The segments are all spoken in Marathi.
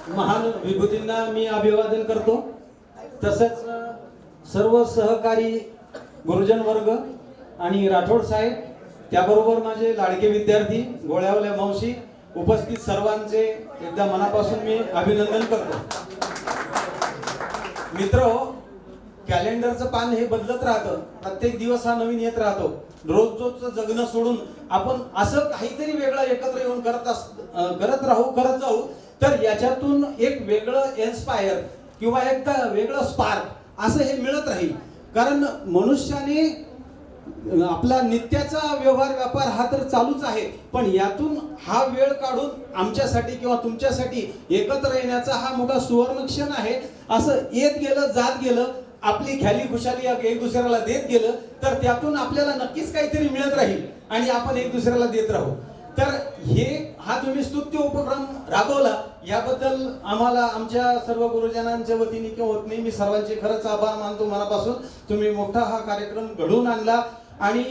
महान विभूतींना मी अभिवादन करतो। तसंच सर्व सहकारी गुरुजन वर्ग आणि राठोड साहेब, त्याबरोबर माझे लाडके विद्यार्थी, गोळ्यावल्या मावशी, उपस्थित सर्वांचे एकदा मनापासून मी अभिनंदन करतो। मित्र, कॅलेंडरचं पान हे बदलत राहतं, प्रत्येक दिवस हा नवीन येत राहतो। रोजचं जगणं सोडून आपण असं काहीतरी वेगळं एकत्र येऊन करत जाऊ तर याच्यातून एक वेगळं इन्स्पायर किंवा एक वेगळं स्पार्क असं हे मिळत राहील। कारण मनुष्याने आपला नित्याचा व्यवहार व्यापार हा तर चालूच आहे, पण यातून हा वेळ काढून आमच्यासाठी किंवा तुमच्यासाठी एकत्र येण्याचा हा मोठा सुवर्ण क्षण आहे। असं येत गेलं जात गेलं, आपली ख्याली खुशाली एक दुसऱ्याला देत गेलं तर त्यातून आपल्याला नक्कीच काहीतरी मिळत राहील आणि आपण एक दुसऱ्याला देत राहू। तर हा तुम्ही स्तुत्य उपक्रम राबवला याबद्दल आम्हाला आमच्या सर्व गुरुजनांच्या वतीने किंवा वतीने मी सर्वांचे खरंच आभार मानतो मनापासून। तुम्ही मोठा हा कार्यक्रम घडवून आणला आणि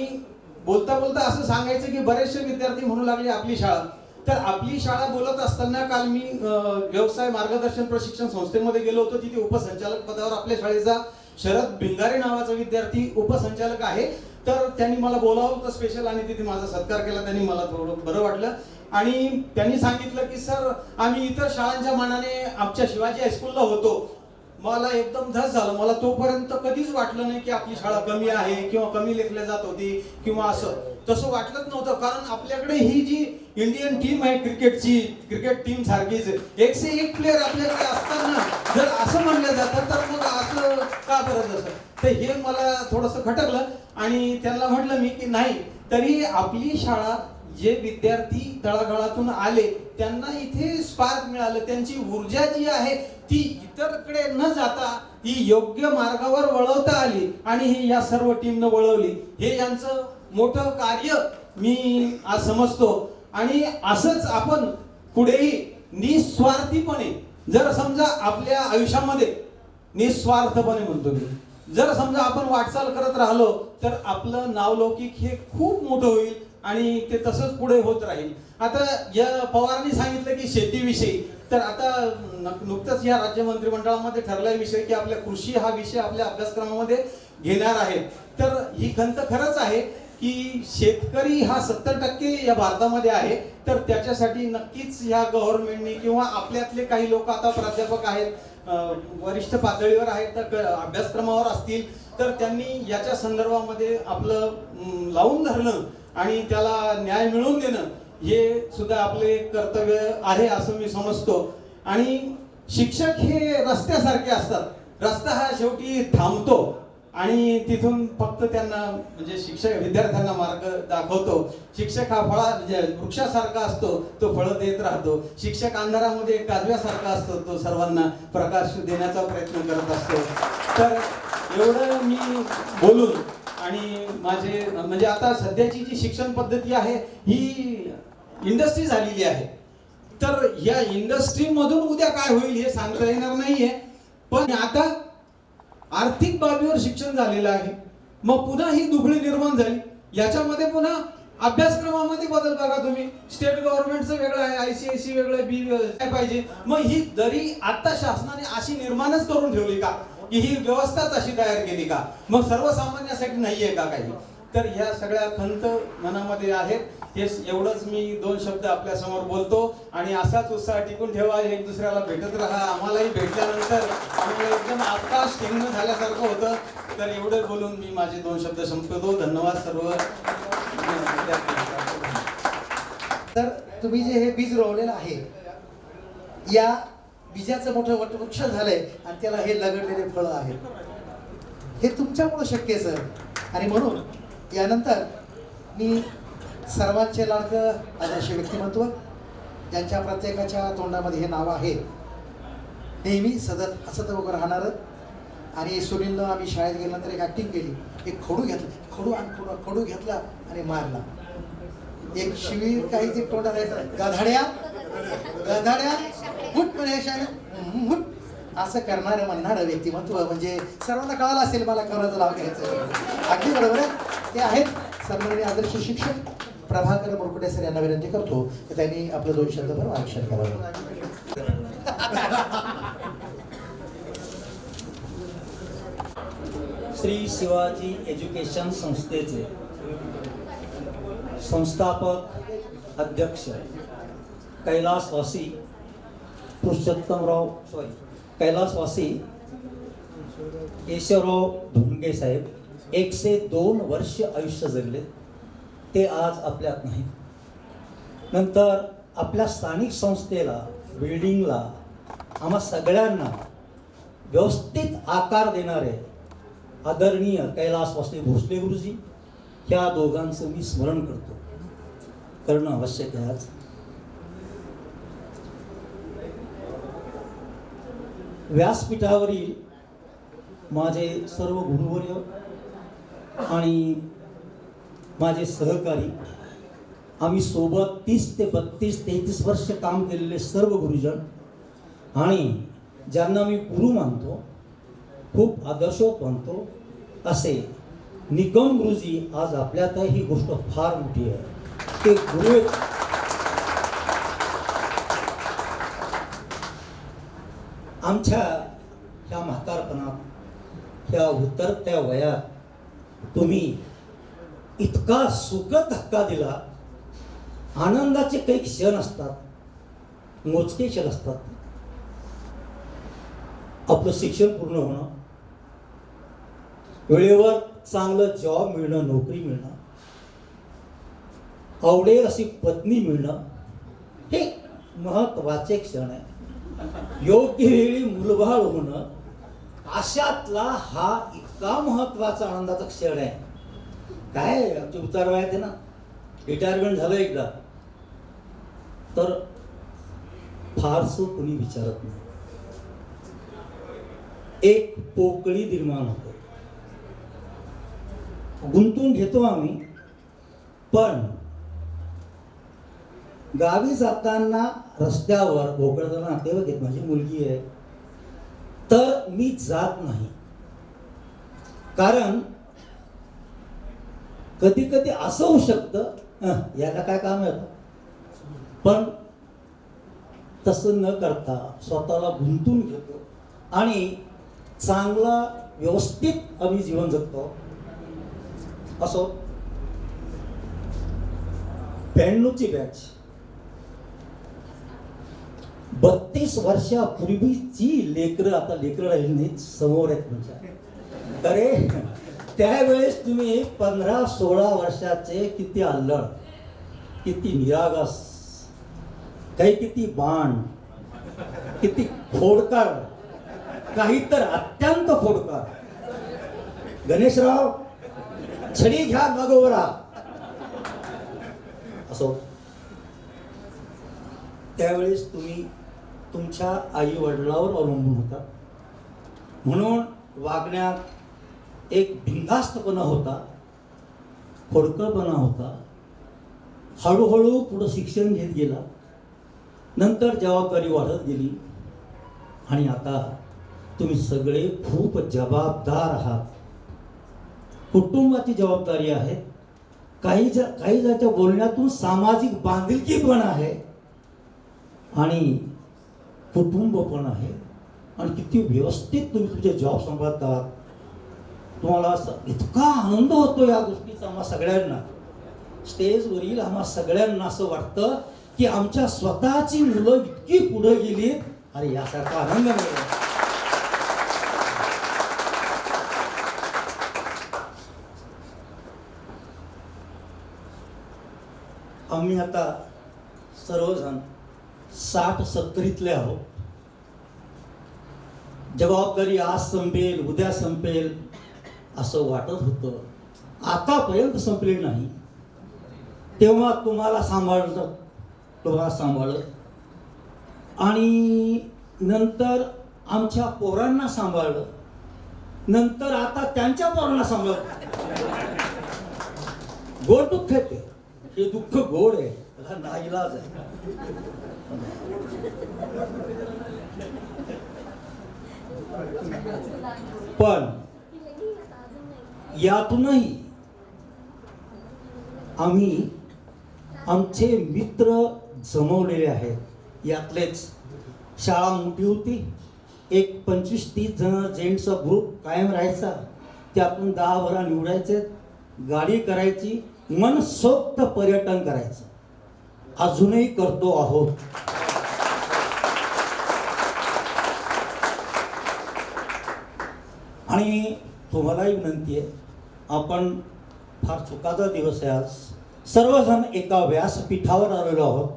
बोलता बोलता असं सांगायचं की बरेचसे विद्यार्थी म्हणू लागले आपली शाळा, तर आपली शाळा बोलत असताना काल मी व्यवसाय मार्गदर्शन प्रशिक्षण संस्थेमध्ये गेलो होतो। तिथे उपसंचालक पदावर आपल्या शाळेचा शरद भिंगारे नावाचा विद्यार्थी उपसंचालक आहे। तर त्यांनी मला बोलावलं होतं स्पेशल आणि तिथे माझा सत्कार केला। त्यांनी मला थोडं बरं वाटलं आणि त्यांनी सांगितलं की सर, आम्ही इतर शाळांच्या मानाने आमच्या शिवाजी हायस्कूलला होतो। मला एकदम धस झालं। मला तोपर्यंत कधीच वाटलं नाही की आपली शाळा कमी आहे किंवा कमी लेखल्या जात होती किंवा असं तसं वाटलंच नव्हतं। कारण आपल्याकडे ही जी इंडियन टीम आहे क्रिकेटची, क्रिकेट टीम सारखीच 101 प्लेयर आपल्याकडे असताना जर असं म्हणलं जातं तर मग असं का बरं असं, तर हे मला थोडंसं खटकलं आणि त्यांना म्हटलं मी की नाही, तरी आपली शाळा जे विद्यार्थी तळागाळातून आले त्यांना इथे स्पार्क मिळालं, त्यांची ऊर्जा जी आहे ती इतरकडे न जाता ही योग्य मार्गावर वळवता आली आणि ही या सर्व टीमनं वळवली। हे यांचं मोठं कार्य मी आज समजतो आणि असंच आपण पुढेही निस्वार्थीपणे जर समजा आपल्या आयुष्यामध्ये निस्वार्थपणे म्हणतो मी, जर समजा आपण वाटचाल करत राहिलो तर आपलं नावलौकिक हे खूप मोठं होईल आणि ते तसंच पुढे होत राहील। आता या पवारांनी सांगितलं की शेतीविषयी, तर आता नुकतंच या राज्य मंत्रिमंडळामध्ये ठरलाय विषय की आपल्या कृषी हा विषय आपल्या अभ्यासक्रमामध्ये घेणार आहे। तर ही खंत खरंच आहे की शेतकरी हा 70% या भारतामध्ये आहे, तर त्याच्यासाठी नक्कीच या गव्हर्नमेंटने किंवा आपल्यातले काही लोक आता प्राध्यापक आहेत, वरिष्ठ पातळीवर आहेत, तर अभ्यासक्रमावर असतील, तर त्यांनी याच्या संदर्भामध्ये आपलं लावून धरणं आणि त्याला न्याय मिळवून देणं हे सुद्धा आपले कर्तव्य आहे असं मी समजतो। आणि शिक्षक हे रस्त्यासारखे असतात, रस्ता हा शेवटी थांबतो आणि तिथून फक्त त्यांना म्हणजे शिक्षक विद्यार्थ्यांना मार्ग दाखवतो। शिक्षक हा वृक्षासारखा असतो, तो फळं देत राहतो। शिक्षक अंधारामध्ये काजव्यासारखा असतो, तो सर्वांना प्रकाश देण्याचा प्रयत्न करत असतो। तर एवढं मी बोलून आणि माझे म्हणजे आता सध्याची जी शिक्षण पद्धती आहे ही इंडस्ट्री झालेली आहे, तर या इंडस्ट्रीमधून उद्या काय होईल हे सांगता येणार नाहीये। पण आता आर्थिक बाबीवर शिक्षण झालेलं आहे, मग पुन्हा ही दुबळी निर्माण झाली। याच्यामध्ये पुन्हा अभ्यासक्रमामध्ये बदल बघा तुम्ही, स्टेट गव्हर्नमेंटचं वेगळं आहे, ICSE वेगळं, बी काय पाहिजे। मग ही दरी आता शासनाने अशी निर्माणच करून ठेवली का, की ही व्यवस्थाच अशी तयार केली का, मग सर्वसामान्यासाठी नाहीये का काही। तर ह्या सगळ्या खंत मनामध्ये आहेत। हे एवढंच मी 2 शब्द आपल्या समोर बोलतो आणि असाच उत्साह टिकून ठेवा, एक दुसऱ्याला भेटत राहा। आम्हालाही भेटल्यानंतर आम्हाला एकदम आकाश ठेंगणं झाल्यासारखं होतं। तर एवढं बोलून मी माझे 2 शब्द संपवतो। धन्यवाद सर्व। तर तुम्ही जे हे बीज रोवलेलं आहे, या बीजाचं मोठं वटवृक्ष झालंय आणि त्याला हे लगडलेले फळं आहेत, हे तुमच्यामुळे शक्य आहे सर। आणि म्हणून यानंतर मी सर्वांचे लाडकं आदर्श व्यक्तिमत्व, ज्यांच्या प्रत्येकाच्या तोंडामध्ये हे नाव आहे, नेहमी सतत हसत वगैरे राहणारं। आणि सुनीलनं आम्ही शाळेत गेल्यानंतर एक ॲक्टिंग केली, एक खडू घेतला, खडू घेतला आणि मारला। एक शिवीर काही ते तोंडात आहे, गधाड्या हुट म्हणे असं करणारं म्हणणारं व्यक्तिमत्व म्हणजे सर्वांना कळालं असेल मला कोणाचं नाव घ्यायचं। अगदी बरोबर आहे, ते आहेत सन्माननीय आदर्श शिक्षक प्रभाकर मुरकुटे सर यांना विनंती करतो की त्यांनी आपलं 2 शब्द मार्गदर्शन करावं। श्री शिवाजी एज्युकेशन संस्थेचे संस्थापक अध्यक्ष कैलासवासी कैलासवासी केशवराव धोंडगे साहेब 102 वर्ष आयुष्य जगले. ते आज आपल्यात नाही. नंतर आपल्या स्थानिक संस्थेला, बिल्डिंगला, आम्हा सगळ्यांना व्यवस्थित आकार देणारे आदरणीय कैलासवासी भोसले गुरुजी, ह्या दोघांचं मी स्मरण करतो, करणं आवश्यक आहे. आज व्यासपीठावरील माझे सर्व गुरुवर्य आणि माझे सहकारी, आम्ही सोबत 30 ते 32, 33 वर्ष काम केलेले सर्व गुरुजन आणि ज्यांना मी गुरु मानतो, खूप आदर्शवत मानतो, असे निगम गुरुजी आज आपल्यात आहे. ही गोष्ट फार मोठी आहे. ते गुरु आमच्या ह्या म्हातारपणात, ह्या उतरत्या वयात तुम्ही इतका सुखद धक्का दिला. आनंदाचे काही क्षण असतात, मोजके क्षण असतात. आपलं शिक्षण पूर्ण होणं, वेळेवर चांगलं जॉब मिळणं, नोकरी मिळणं, आवडेल अशी पत्नी मिळणं, हे महत्वाचे क्षण आहे. योग्य वेळी मुलबाळ होणं, अशातला हा इतका महत्वाचा आनंदाचा क्षण आहे. काय आमचे उतार वयात आहे ना, रिटायरमेंट झालं एकदा तर फारसं कोणी विचारत नाही. एक पोकळी निर्माण होते, गुंतून घेतो आम्ही. पण गावी जाताना रस्त्यावर भोकळताना नातेवाईक आहेत, माझी मुलगी आहे, तर मी जात नाही. कारण कधी कधी असं होऊ शकतं, याला काय काम आहे, पण तसं न करता स्वतःला गुंतून घेतो आणि चांगला व्यवस्थित आम्ही जीवन जगतो. असो 92ची बॅच, 32 वर्षापूर्वीची लेकरं आता लेकरं राहिली नाहीत, समोर आहेत तुमच्या. अरे त्यावेळेस तुम्ही 15-16 वर्षाचे किती अल्लड, किती निरागस, काही किती बाण, किती खोडकर, काही तर अत्यंत खोडकर. गणेशराव छडी घ्या मगोरा. असो त्यावेळेस तुम्ही तुमच्या आई वडिलांवर अवलंबून होता, म्हणून वागण्यात एक बिनधास्तपणा होता, खोडकळपणा होता. हळूहळू पुढं शिक्षण घेत गेला, नंतर जबाबदारी वाढत गेली आणि आता तुम्ही सगळे खूप जबाबदार आहात. कुटुंबाची जबाबदारी आहे, काही ज्याच्या बोलण्यातून सामाजिक बांधिलकी पण आहे आणि कुटुंब पण आहे. आणि किती व्यवस्थित तुम्ही तुमचे जॉब सांभाळतात. तुम्हाला असं इतका आनंद होतो या गोष्टीचा. आम्हा सगळ्यांना स्टेजवरील आम्हा सगळ्यांना असं वाटतं की आमच्या स्वतःची मुलं इतकी पुढे गेली आणि यासारखा आनंद मिळाला. आम्ही आता सर्वजण 60-70 आहोत. जबाबदारी आज संपेल, उद्या संपेल असं वाटत होतं. आतापर्यंत संपली नाही. तेव्हा तुम्हाला सांभाळत आणि नंतर आमच्या पोरांना सांभाळलं, नंतर आता त्यांच्या पोरांना सांभाळत. गोड दुःख आहे ते, हे दुःख गोड आहे, त्याला नाईलाज आहे. पण यातूनही आम्ही आमचे मित्र जमवलेले आहेत. यातलेच शाळा मोठी होती, एक 25-30 जण जेंट्सचा ग्रुप कायम राहायचा. त्यातून 10-12 निवडायचे, गाडी करायची, मनसोक्त पर्यटन करायचं. अजूनही करतो आहोत. आणि तुम्हालाही विनंती आहे, आपण फार चुकाचा दिवस आहे आज. सर्वजण एका व्यासपीठावर आलेलो आहोत.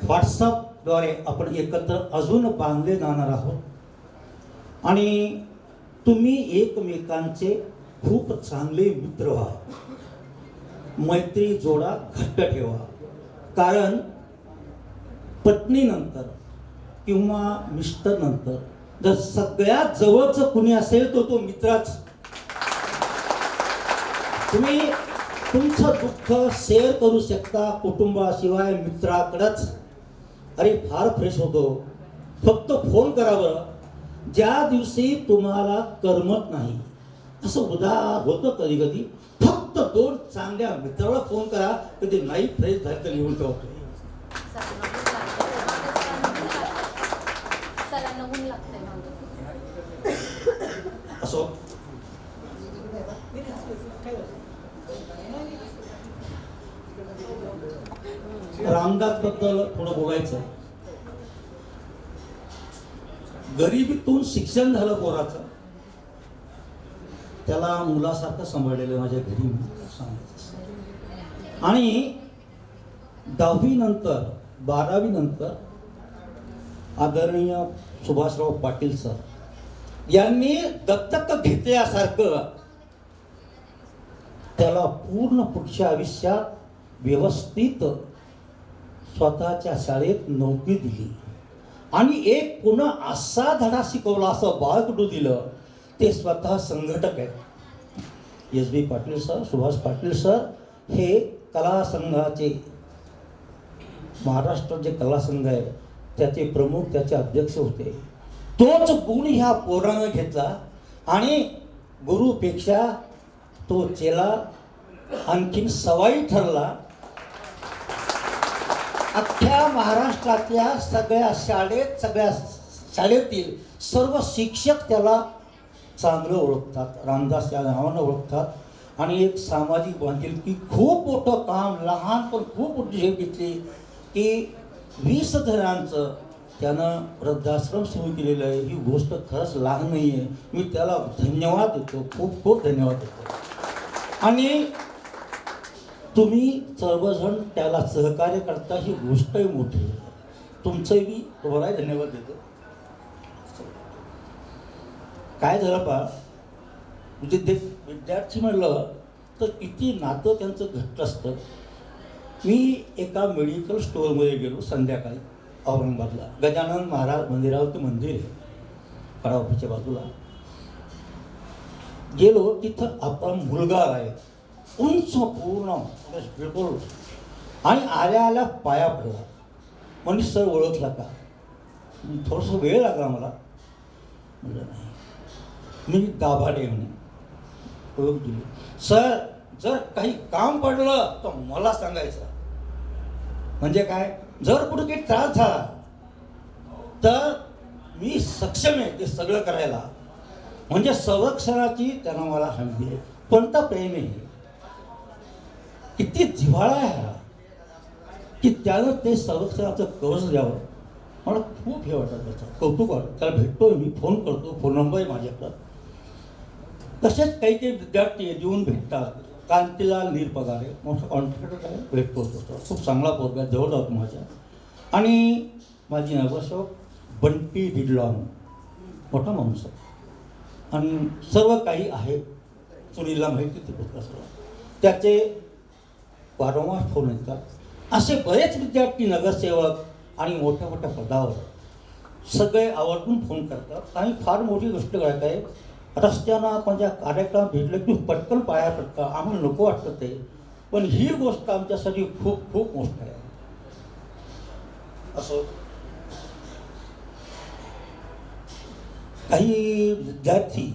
व्हॉट्सअपद्वारे आपण एकत्र अजून बांधले जाणार आहोत. आणि तुम्ही एकमेकांचे खूप चांगले मित्र व्हा, मैत्री जोडा, घट्ट ठेवा. कारण पत्नीनंतर किंवा मिस्टरनंतर जर सगळ्यात जवळचं कुणी असेल तो मित्राच. तुम्ही तुमचं दुःख शेअर करू शकता कुटुंबाशिवाय मित्राकडेच. अरे फार फ्रेश होतो. फक्त फोन करावं. ज्या दिवशी तुम्हाला करमत नाही, असं उदार होतं कधी कधी, फक्त 2 चांगल्या मित्राला फोन करा. कधी नाही फ्रेश झालं तर लिहून ठेवतो. असो, रामदास बद्दल थोडं बोलायचं. गरिबीतून शिक्षण झालं पोराचं, त्याला मुलासारखं सांभाळलेलं माझ्या घरी सांगायचं. आणि 10वी नंतर 12वी नंतर आदरणीय सुभाषराव पाटील सर यांनी दत्तक घेतल्यासारखं त्याला पूर्ण पुढच्या आयुष्यात व्यवस्थित स्वतःच्या शाळेत नोकरी दिली. आणि एक पुन्हा असा धडा शिकवला, असं बाळकडू दिलं. ते स्वतः संघटक आहेत. S.B.. Patil sir, Subhash Patil sir हे कला संघाचे, महाराष्ट्रात जे कला संघ आहे त्याचे प्रमुख, त्याचे अध्यक्ष होते. तोच गुण ह्या पोरानं घेतला आणि गुरुपेक्षा तो चेला आणखीन सवाई ठरला. अख्ख्या महाराष्ट्रातल्या सगळ्या शाळेतील सर्व शिक्षक त्याला चांगलं ओळखतात, रामदास या नावानं ओळखतात. आणि एक सामाजिक बांधिलकी, खूप मोठं काम, लहान पण खूप मोठी झेप घेतली की 20 जणांचं त्यानं वृद्धाश्रम सुरू केलेलं आहे. ही गोष्ट खरंच लहान नाही आहे. मी त्याला धन्यवाद देतो, खूप खूप धन्यवाद देतो. आणि तुम्ही सर्वजण त्याला सहकार्य करता, ही गोष्टही मोठी आहे. तुमचंही मी तुम्हालाही धन्यवाद देतो. काय झालं पा, म्हणजे ते विद्यार्थी म्हणलं तर किती नातं त्यांचं घट्ट असतं. मी एका मेडिकल स्टोअरमध्ये गेलो संध्याकाळी औरंगाबादला. गजानन महाराज मंदिरावरती मंदिर आहे कडावतीच्या बाजूला. गेलो, तिथं आपला मुलगा आहे, उंच पूर्ण बिलकुल. आणि आल्या पाया पडला. म्हणजे सर ओळखला का? थोडंसं वेळ लागला मला. म्हणजे नाही, मी दाभाडे म्हणे. ओळख दिली. सर जर काही काम पडलं तर मला सांगायचं. म्हणजे काय, जर कुठे काही त्रास झाला तर मी सक्षम आहे ते सगळं करायला. म्हणजे संरक्षणाची त्यांना मला हमी आहे. कोणता प्रेम आहे, किती जिव्हाळा आहे हा, की त्यानं ते संरक्षणाचं कवच द्यावं. मला खूप हे वाटतं, त्याचं कौतुक वाटतं. त्याला भेटतो मी, फोन करतो, फोन नंबर आहे माझ्याकडं. तसेच काही काही विद्यार्थी येऊन भेटतात. कांतीलाल नीरपगारे मोठा कॉन्ट्रॅक्टर आहे, भेटतो होतो. खूप चांगला पोरगा, जवळ जातो माझ्या. आणि माझी नगरसेवक बंटी डिडलॉन, मोठा माणूस आहे. आणि सर्व काही आहे, सुनीलला माहिती ते पुस्तक सर्व. त्याचे वारंवार फोन येतात. असे बरेच विद्यार्थी, नगरसेवक आणि मोठ्या मोठ्या पदावर सगळे आवर्जून फोन करतात. आणि फार मोठी गोष्ट करत आहे, रस्त्यानं आपण ज्या कार्यक्रम भेटले की पटकन पाया पडतं. आम्हाला नको वाटतं ते, पण ही गोष्ट आमच्यासाठी खूप खूप मोठी आहे. असं काही विद्यार्थी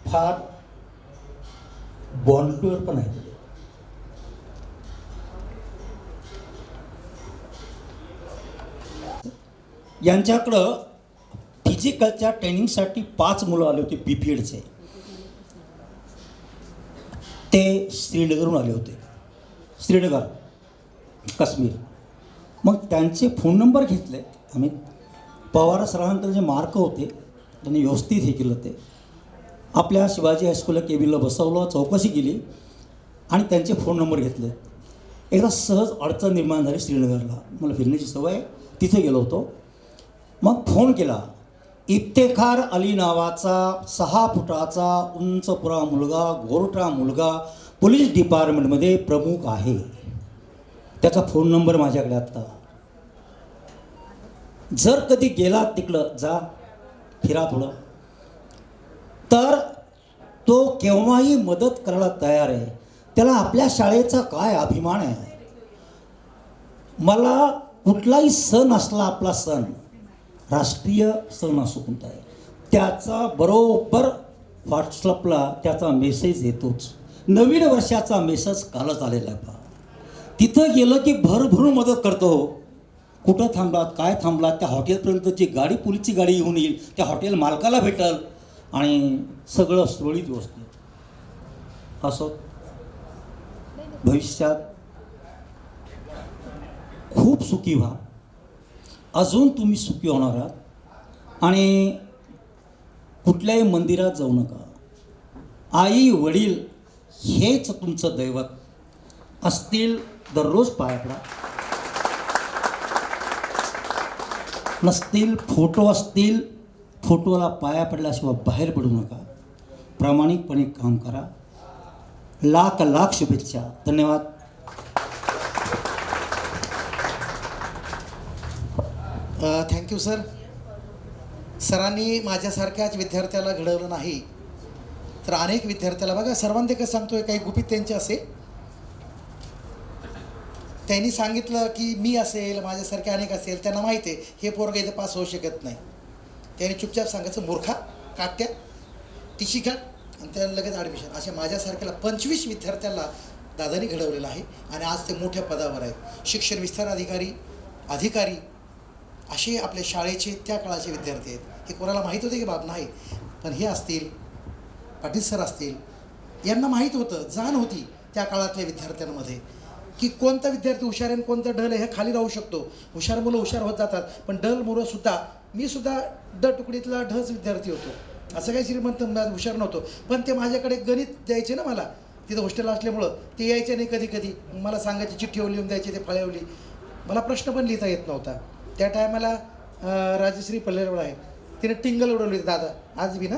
फार बॉन्डवर पण आहेत. यांच्याकडं फिजिकलच्या ट्रेनिंगसाठी 5 मुलं आले होते, बीपीएडचे. ते श्रीनगरहून आले होते, श्रीनगर काश्मीर. मग त्यांचे फोन नंबर घेतले आम्ही. पवार सरांकडे जे मार्क होते त्यांनी व्यवस्थित हे केलं. ते आपल्या शिवाजी हायस्कूलला केबिनला बसवलं, चौकशी केली आणि त्यांचे फोन नंबर घेतले. एकदा सहज अडचण निर्माण झाली श्रीनगरला, मला फिरण्याची सवय आहे, तिथे गेलो होतो. मग फोन केला. इफ्तेखार अली नावाचा 6 फुटाचा उंचपुरा मुलगा, गोरटा मुलगा, पोलीस डिपार्टमेंटमध्ये प्रमुख आहे. त्याचा फोन नंबर माझ्याकडे आत्ता. जर कधी गेला तिकडं, जा फिरा थोडं, तर तो केव्हाही मदत करायला तयार आहे. त्याला आपल्या शाळेचा काय अभिमान आहे. मला कुठलाही सण असला, आपला सण राष्ट्रीय सण असो कोणताही, त्याचा बरोबर व्हॉट्सअपला त्याचा मेसेज येतोच. नवीन वर्षाचा मेसेज कालच आलेला आहे. तिथं गेलं की भरभरून मदत करतो. कुठं थांबलात, काय थांबलात, त्या हॉटेलपर्यंतची गाडी, पोलीसची गाडी येऊन येईल, त्या हॉटेल मालकाला भेटल आणि सगळं सुरळीत व्यवस्थित असो. भविष्यात खूप सुखी व्हा. अजून तुम्ही सुखी होणार आहात. आणि कुठल्याही मंदिरात जाऊ नका. आई वडील हेच तुमचं दैवत असतील, दररोज पाया पडा. नसतील, फोटो असतील, फोटोला पाया पडल्याशिवाय बाहेर पडू नका. प्रामाणिकपणे काम करा. लाख लाख शुभेच्छा. धन्यवाद. Thank you sir. सरांनी माझ्यासारख्याच विद्यार्थ्याला घडवलं नाही तर अनेक विद्यार्थ्याला, बघा सर्वांना कसं सांगतोय, काही गुपित त्यांचे असेल. त्यांनी सांगितलं की मी असेल, माझ्यासारखे अनेक असेल, त्यांना माहिती आहे हे पोरगं इथं पास होऊ शकत नाही. त्यांनी चुपचाप सांगायचं, मूर्खा, काट्या, टिशी काढ, आणि त्याला लगेच ॲडमिशन. अशा माझ्यासारख्याला 25 विद्यार्थ्याला दादानी घडवलेलं आहे आणि आज ते मोठ्या पदावर आहेत. शिक्षण विस्तार अधिकारी असे आपल्या शाळेचे त्या काळाचे विद्यार्थी आहेत. हे कोणाला माहीत होते की बाब नाही, पण हे असतील, पाटील सर असतील, यांना माहीत होतं, जाण होती त्या काळातल्या विद्यार्थ्यांमध्ये की कोणता विद्यार्थी हुशार आहे आणि कोणता डल आहे. हे खाली राहू शकतो. हुशार मुलं हुशार होत जातात, पण डल मुलंसुद्धा, मी सुद्धा ड तुकडीतला ढच विद्यार्थी होतो. असं काही श्रीमंत हुशार नव्हतो, पण ते माझ्याकडे गणित द्यायचे ना. मला तिथं हॉस्टेलला असल्यामुळं ते यायचे नाही. कधी कधी मला सांगायची, चिठ्ठी लिहून द्यायची, ते फळ्यावली. मला प्रश्न पण लिहिता येत नव्हता. त्या टायमाला राजश्री पल्लेरवळ आहे, तिने टिंगल उडवली, दादा आज बी ना,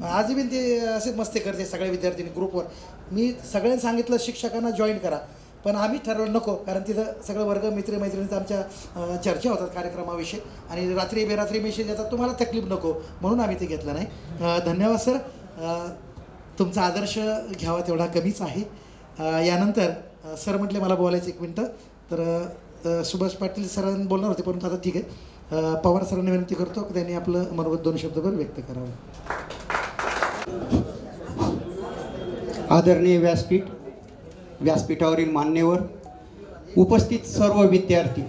आज बी ते असे मस्ती करते सगळ्या विद्यार्थ्यांनी ग्रुपवर. मी सगळ्यांनी सांगितलं शिक्षकांना जॉईन करा, पण आम्ही ठरवलं नको, कारण तिथं सगळं वर्ग मित्रमैत्रिणींचं आमच्या चर्चा होतात कार्यक्रमाविषयी आणि रात्री बेरात्री मेसेज येतात, तुम्हाला तकलीफ नको, म्हणून आम्ही ते घेतलं नाही. धन्यवाद सर. तुमचा आदर्श घ्यावा तेवढा कमीच आहे. यानंतर सर म्हटले मला बोलायचं 1 मिनटं, तर सुभाष पाटील सरांनी बोलणार होते, परंतु आता ठीक आहे. पवार सरांनी विनंती करतो की त्यांनी आपलं मनोगत 2 शब्दभर व्यक्त करावं. आदरणीय व्यासपीठावरील मान्यवर, उपस्थित सर्व विद्यार्थी,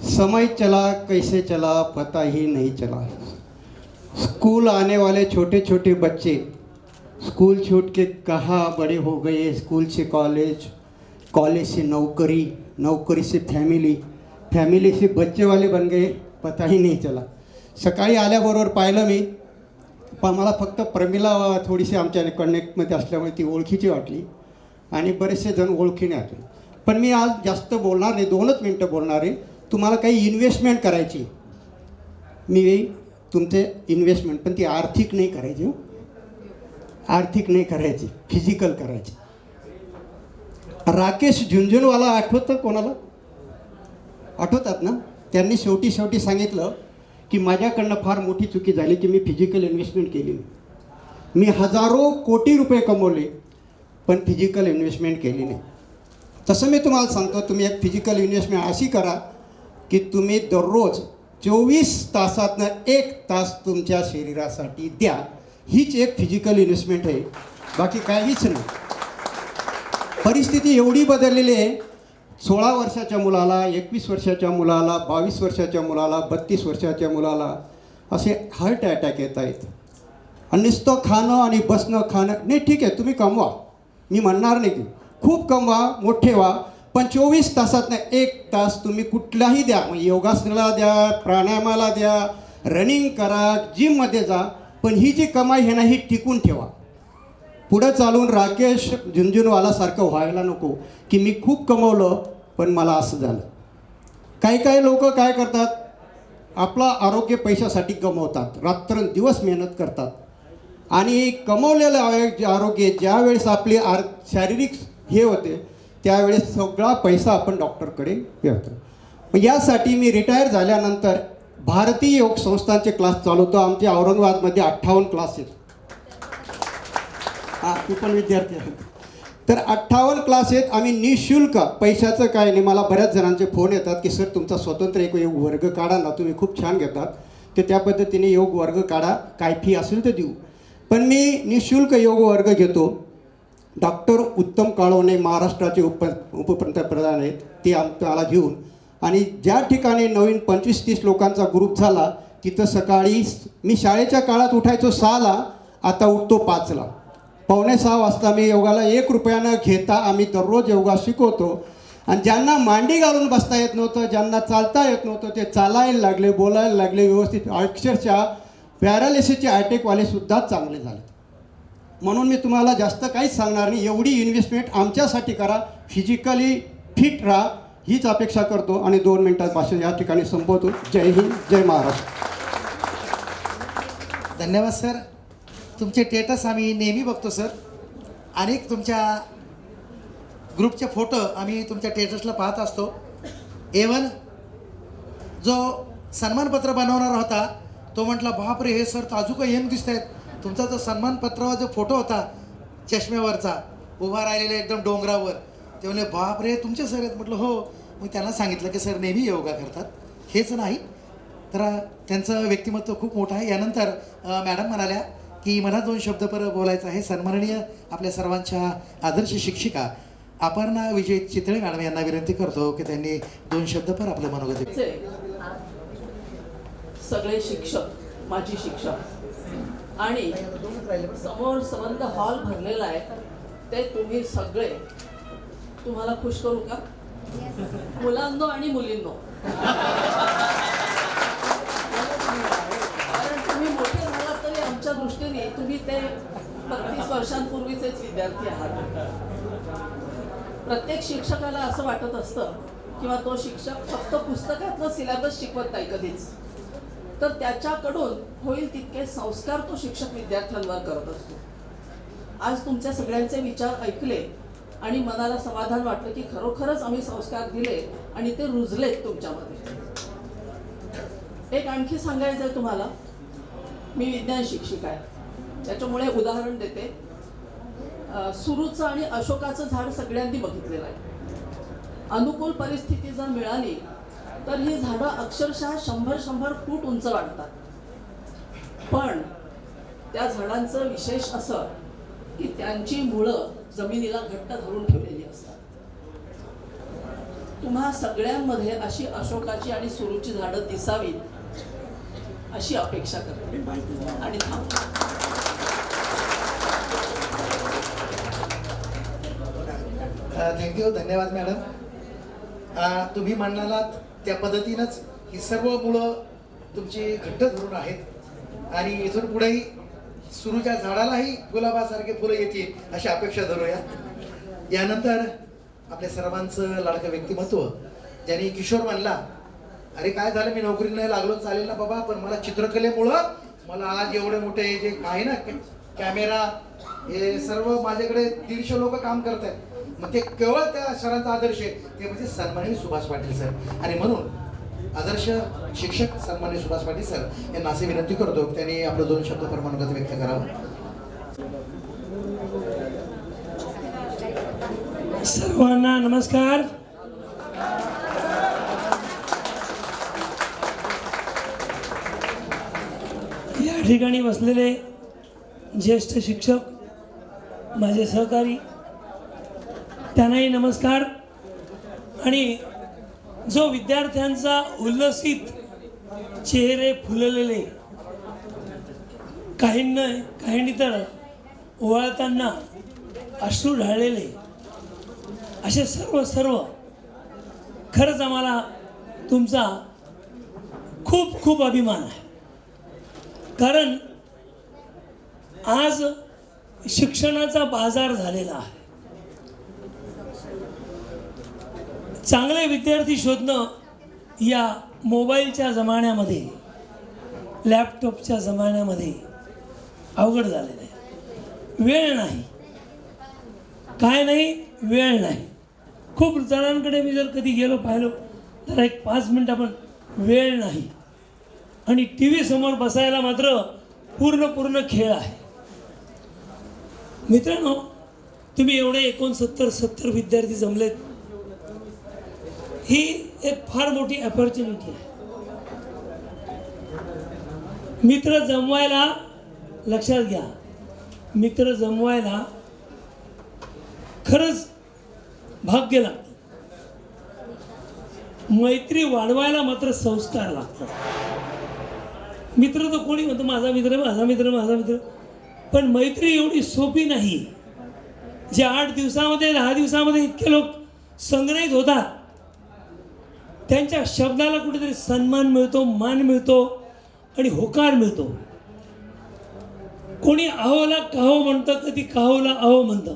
समय चला कैसे चला पता ही नहीं चला. स्कूल आने वाले छोटे छोटे बच्चे स्कूल छोड़ के कहाँ बड़े हो गए, स्कूल से कॉलेज, कॉलेज से नौकरी, नौकरी से फॅमिली, फॅमिली से बच्चे वाले बन गए, पता ही नहीं चला. सकाळी आल्याबरोबर पाहिलं मी, पण मला फक्त प्रमिला थोडीशी आमच्या कनेक्टमध्ये असल्यामुळे ती ओळखीची वाटली आणि बरेचसे जण ओळखीने आले. पण मी आज जास्त बोलणार नाही, 2च मिनटं बोलणार आहे. तुम्हाला काही इन्व्हेस्टमेंट करायची, मी तुमचे इन्व्हेस्टमेंट, पण ती आर्थिक नाही करायची, आर्थिक नाही करायची, फिजिकल करायची. राकेश झुंझुनवाला आठवतं कोणाला? आठवतात ना? त्यांनी शेवटी सांगितलं की माझ्याकडनं फार मोठी चुकी झाली की मी फिजिकल इन्व्हेस्टमेंट केली. मी हजारो कोटी रुपये कमवले पण फिजिकल इन्व्हेस्टमेंट केली नाही. तसं मी तुम्हाला सांगतो, तुम्ही एक फिजिकल इन्व्हेस्टमेंट अशी करा की तुम्ही दररोज 24 तासातनं 1 तास तुमच्या शरीरासाठी द्या. हीच एक फिजिकल इन्व्हेस्टमेंट आहे, बाकी काहीच नाही. परिस्थिती एवढी बदललेली आहे, 16 वर्षाच्या मुलाला, 21 वर्षाच्या मुलाला, 22 वर्षाच्या मुलाला, 32 वर्षाच्या मुलाला असे हार्ट अटॅक येत आहेत. आणि नुसतं खाणं आणि बसणं, खाणं नाही, ठीक आहे तुम्ही कमवा, मी म्हणणार नाही की खूप कमवा, मोठे व्हा, पण 24 तासात 1 तास तुम्ही कुठलाही द्या, मग योगासनाला द्या, प्राणायामाला द्या, रनिंग करा, जिममध्ये जा, पण ही जी कमाई आहे ना ही टिकून ठेवा. पुढं चालून राकेश झुंझुनवालासारखं व्हायला नको की मी खूप कमवलं पण मला असं झालं. काही लोक काय करतात, आपलं आरोग्य पैशासाठी गमवतात, रात्रंदिवस मेहनत करतात आणि कमवलेलं आरोग्य ज्यावेळेस आपली शारीरिक हे होते त्यावेळेस सगळा पैसा आपण डॉक्टरकडे येतो. मग यासाठी मी रिटायर झाल्यानंतर भारतीय योग संस्थांचे क्लास चालवतो. आमचे औरंगाबादमध्ये 58 क्लास आहेत. हां, तू पण विद्यार्थी आहे. तर 58 क्लास आहेत. आम्ही निःशुल्क, पैशाचं काय नाही. मला बऱ्याच जणांचे फोन येतात की सर तुमचा स्वतंत्र एक योग वर्ग काढा ना, तुम्ही खूप छान घेतात, तर त्या पद्धतीने योग वर्ग काढा, काय फी असेल तर देऊ. पण मी निःशुल्क योग वर्ग घेतो. डॉक्टर उत्तम काळवणे महाराष्ट्राचे उपपंतप्रधान आहेत, ते आम्हाला घेऊन आणि ज्या ठिकाणी नवीन 25-30 लोकांचा ग्रुप झाला तिथं सकाळी मी शाळेच्या काळात उठायचो 6ला, आता उठतो 5ला. 5:45 वाजता मी योगाला 1 रुपया न घेता आम्ही दररोज योगा शिकवतो. आणि ज्यांना मांडी घालून बसता येत नव्हतं, ज्यांना चालता येत नव्हतं, ते चालायला लागले, बोलायला लागले व्यवस्थित. अक्षरशः पॅरालिसिसचे अटॅकवालेसुद्धा चांगले झाले. म्हणून मी तुम्हाला जास्त काहीच सांगणार नाही. एवढी इन्व्हेस्टमेंट आमच्यासाठी करा, फिजिकली फिट राहा, हीच अपेक्षा करतो आणि 2 मिनिटात भाषण या ठिकाणी संपवतो. जय हिंद, जय महाराष्ट्र. धन्यवाद सर. तुमचे स्टेटस आम्ही नेहमी बघतो सर. अनेक तुमच्या ग्रुपचे फोटो आम्ही तुमच्या स्टेटसला पाहत असतो. एवन जो सन्मानपत्र बनवणारा होता तो म्हटला बापरे हे सर ताजू का येम दिसत आहेत. तुमचा जो सन्मानपत्रावर जो फोटो होता चष्म्यावरचा उभा राहिलेला एकदम डोंगरावर, ते म्हणले बापरे तुमचे सर आहेत. म्हटलं हो. मग त्यांना सांगितलं की सर नेहमी योगा करतात, हेच नाही तर त्यांचं व्यक्तिमत्व खूप मोठं आहे. यानंतर मॅडम म्हणाल्या की मला 2 शब्द परत बोलायचं आहे. सन्माननीय आपल्या सर्वांच्या आदर्श शिक्षिका अपर्णा विजय चितळे मॅडम यांना विनंती करतो की त्यांनी 2 शब्द पर आपलं मनोगत. सगळे शिक्षक, माजी शिक्षक आणि समोर संबंध हॉल भरलेला आहे ते तुम्ही सगळे, तुम्हाला खुश करू का? मुलांनो आणि मुलींनो, कारण तुम्ही मोठे झालात तरी आमच्या दृष्टीने तुम्ही ते 35 वर्षांपूर्वीचेच विद्यार्थी आहात. प्रत्येक शिक्षकाला असं वाटत असतं किंवा तो शिक्षक फक्त पुस्तकातलं सिलेबस शिकवत नाही कधीच, तर त्याच्याकडून होईल तितके संस्कार तो शिक्षक विद्यार्थ्यांवर करत असतो. आज तुमच्या सगळ्यांचे विचार ऐकले आणि मनाला समाधान वाटलं की खरोखरच आम्ही संस्कार दिले आणि ते रुजलेत तुमच्यामध्ये. एक आणखी सांगायचं आहे तुम्हाला, मी विज्ञान शिक्षिका आहे, त्याच्यामुळे उदाहरण देते. सुरूचं आणि अशोकाचं झाड सगळ्यांनी बघितलेलं आहे. अनुकूल परिस्थिती जर मिळाली तर ही झाडं अक्षरशः 100 फूट उंच वाढतात. पण त्या झाडांचं विशेष असं की त्यांची मुळं जमिनीला घट्ट धरून ठेवलेली असतात. तुम्हा सगळ्यांमध्ये अशी अशोकाची आणि सुरूची झाडं दिसावीत अशी अपेक्षा करते आणि थँक्यू. धन्यवाद मॅडम. तुम्ही म्हणालात त्या पद्धतीनंच ही सर्व मुलं तुमची घट्ट धरून आहेत आणि इथून पुढेही सुरूच्या झाडालाही गुलाबासारखे फुलं येतील अशी अपेक्षा धरूया. यानंतर आपल्या सर्वांचं लाडकं व्यक्तिमत्व, ज्यांनी किशोर म्हणला अरे काय झालं मी नोकरी नाही लागलो चालेल ना बाबा, पण मला चित्रकलेमुळं मला आज एवढे मोठे जे आहे ना कॅमेरा हे सर्व माझ्याकडे 150 लोक काम करत आहेत. मग ते केवळ त्या सरांचा आदर्श आहे ते म्हणजे सन्माननीय सुभाष पाटील सर. आणि म्हणून आदर्श शिक्षक सन्माननीय सुभाष पाटील सर यांना असे विनंती करतो की त्यांनी आपलं 2 शब्द परमानगत व्यक्त करावं. सर्वांना नमस्कार. या ठिकाणी बसलेले ज्येष्ठ शिक्षक, माझे सहकारी, त्यांनाही नमस्कार. आणि जो विद्यार्थ्यांचा उल्लसित चेहरे फुललेले, काहींनी तर ओवाळताना अश्रू ढाळलेले असे सर्व खरंच आम्हाला तुमचा खूप खूप अभिमान आहे. कारण आज शिक्षणाचा बाजार झालेला आहे. चांगले विद्यार्थी शोधणं या मोबाईलच्या जमान्यामध्ये, लॅपटॉपच्या जमान्यामध्ये अवघड झालेलं आहे. वेळ नाही, काय नाही, वेळ नाही. खूप जणांकडे मी जर कधी गेलो पाहिलो तर एक 5 मिनिट आपण वेळ नाही. आणि टी व्ही समोर बसायला मात्र पूर्ण खेळ आहे. मित्रांनो, तुम्ही एवढे 69 विद्यार्थी जमलेत, ही एक फार मोठी अपॉर्च्युनिटी आहे. मित्र जमवायला, लक्षात घ्या, मित्र जमवायला खरंच भाग्य लागतं. मैत्री वाढवायला मात्र संस्कार लागतात. मित्र तर कोणी म्हणतो माझा मित्र, माझा मित्र, माझा मित्र, पण मैत्री एवढी सोपी नाही. जे 8 दिवसामध्ये 10 दिवसामध्ये इतके लोक संग्रहित होतात, त्यांच्या शब्दाला कुठेतरी सन्मान मिळतो, मान मिळतो आणि होकार मिळतो. कोणी अहोला काहो म्हणतं, कधी काहोला अहो म्हणतं.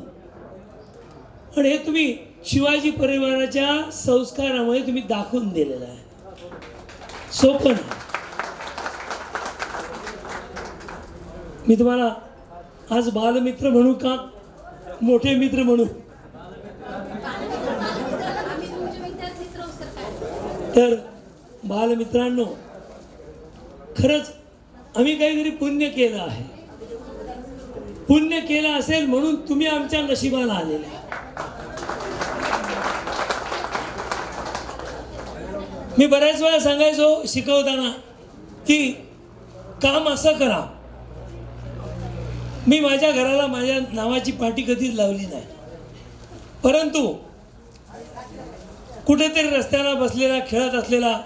आणि हे तुम्ही शिवाजी परिवाराच्या संस्कारामुळे तुम्ही दाखवून दिलेलं आहे. सोपं नाही. मी तुम्हाला आज बालमित्र म्हणू का मोठे मित्र म्हणू? तर बालमित्रांनो, खरंच आम्ही काहीतरी पुण्य केलं आहे. पुण्य केलं असेल म्हणून तुम्ही आमच्या नशिबाला आलेले आहे. मी बऱ्याच वेळा सांगायचो शिकवताना की काम असं करा. मी माझ्या घराला माझ्या नावाची पाटी कधीच लावली नाही, परंतु कुठेतरी रस्त्याला बसलेला, खेळत असलेला,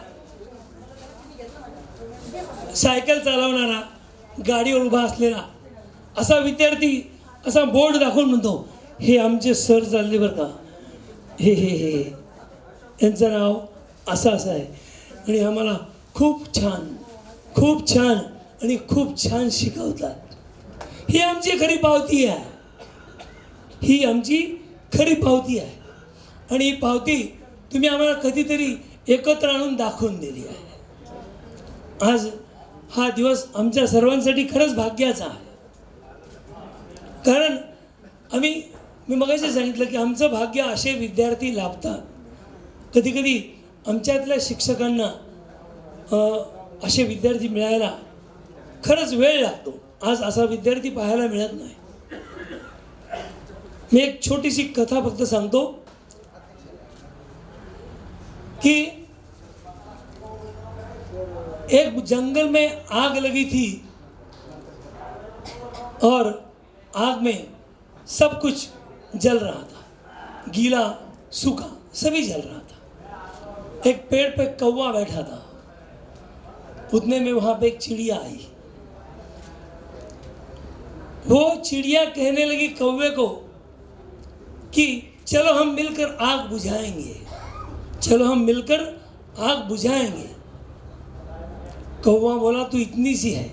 सायकल चालवणारा, गाडीवर उभा असलेला असा विद्यार्थी असा बोर्ड दाखवून म्हणतो, हे आमचे सर चालले बरं का, हे हे हे यांचं नाव असं आहे आणि आम्हाला खूप छान आणि खूप छान शिकवतात. ही आमची खरी पावती आहे. ही आमची खरी पावती आहे. आणि ही पावती तुम्ही आम्हाला कधीतरी एकत्र आणून दाखवून दिली आहे. आज हा दिवस आमच्या सर्वांसाठी खरंच भाग्याचा आहे. कारण मी मगाशी सांगितलं की आमचं भाग्य असे विद्यार्थी लाभतात. कधीकधी आमच्यातल्या शिक्षकांना असे विद्यार्थी मिळायला खरंच वेळ लागतो. आज असा विद्यार्थी पाहायला मिळत नाही. मी एक छोटीशी कथा फक्त सांगतो कि एक जंगल में आग लगी थी और आग में सब कुछ जल रहा था, गीला सूखा सभी जल रहा था. एक पेड़ पे कौवा बैठा था. उतने में वहां पे एक चिड़िया आई. वो चिड़िया कहने लगी कौवे को कि चलो हम मिलकर आग बुझाएंगे, चलो हम मिलकर आग बुझाएंगे. कौवा बोला तू इतनी सी है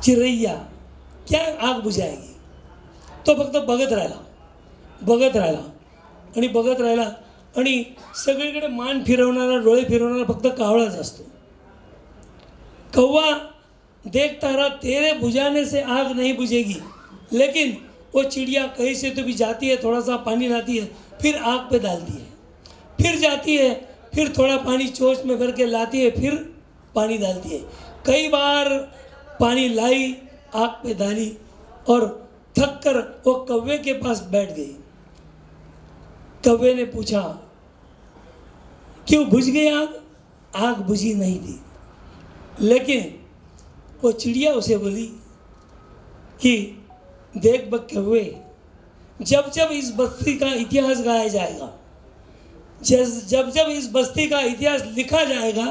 चिरैया, क्या आग बुझाएगी? तो फक्त बघत राहिला आणि सगळीकडे मान फिरवणारा, डोळे फिरवणारा फक्त कावळाच असतो. कौवा देखता रहा, तेरे बुझाने से आग नहीं बुझेगी. लेकिन वो चिड़िया कहीं से तो भी जाती है, थोड़ा सा पानी लाती है, फिर आग पे डालती है, फिर जाती है, फिर थोड़ा पानी चोंच में भर के लाती है, फिर पानी डालती है. कई बार पानी लाई, आग पे डाली और थक कर वो कौवे के पास बैठ गई. कौवे ने पूछा क्यों बुझ गई आग? आग बुझी नहीं थी. लेकिन वो चिड़िया उसे बोली कि देख बक कौवे, जब जब इस बस्ती का इतिहास गाया जाएगा, जब इस बस्ती का इतिहास लिखा जाएगा,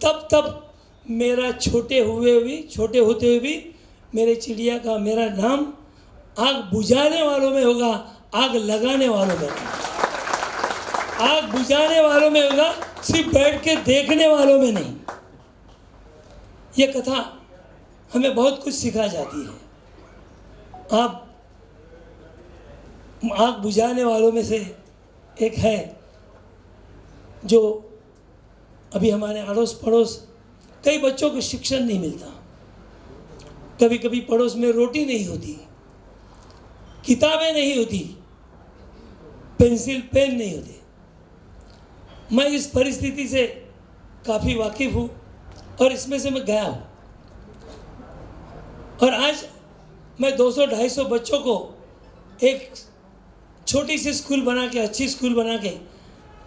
तब तब मेरा छोटे होते हुए भी मेरे चिड़िया का मेरा नाम आग बुझाने वालों में होगा, आग लगाने वालों में नहीं। आग बुझाने वालों में होगा, सिर्फ बैठ के देखने वालों में नहीं। ये कथा हमें बहुत कुछ सिखा जाती है। आप आग बुझाने वालों में से एक है जो अभी हमारे अड़ोस पड़ोस कई बच्चों को शिक्षण नहीं मिलता, कभी कभी पड़ोस में रोटी नहीं होती, किताबें नहीं होती, पेंसिल पेन नहीं होते। मैं इस परिस्थिति से काफ़ी वाकिफ़ हूँ और इसमें से मैं गया हूँ। और आज मैं 200-250 बच्चों को एक छोटी सी स्कूल बना के, अच्छी स्कूल बना के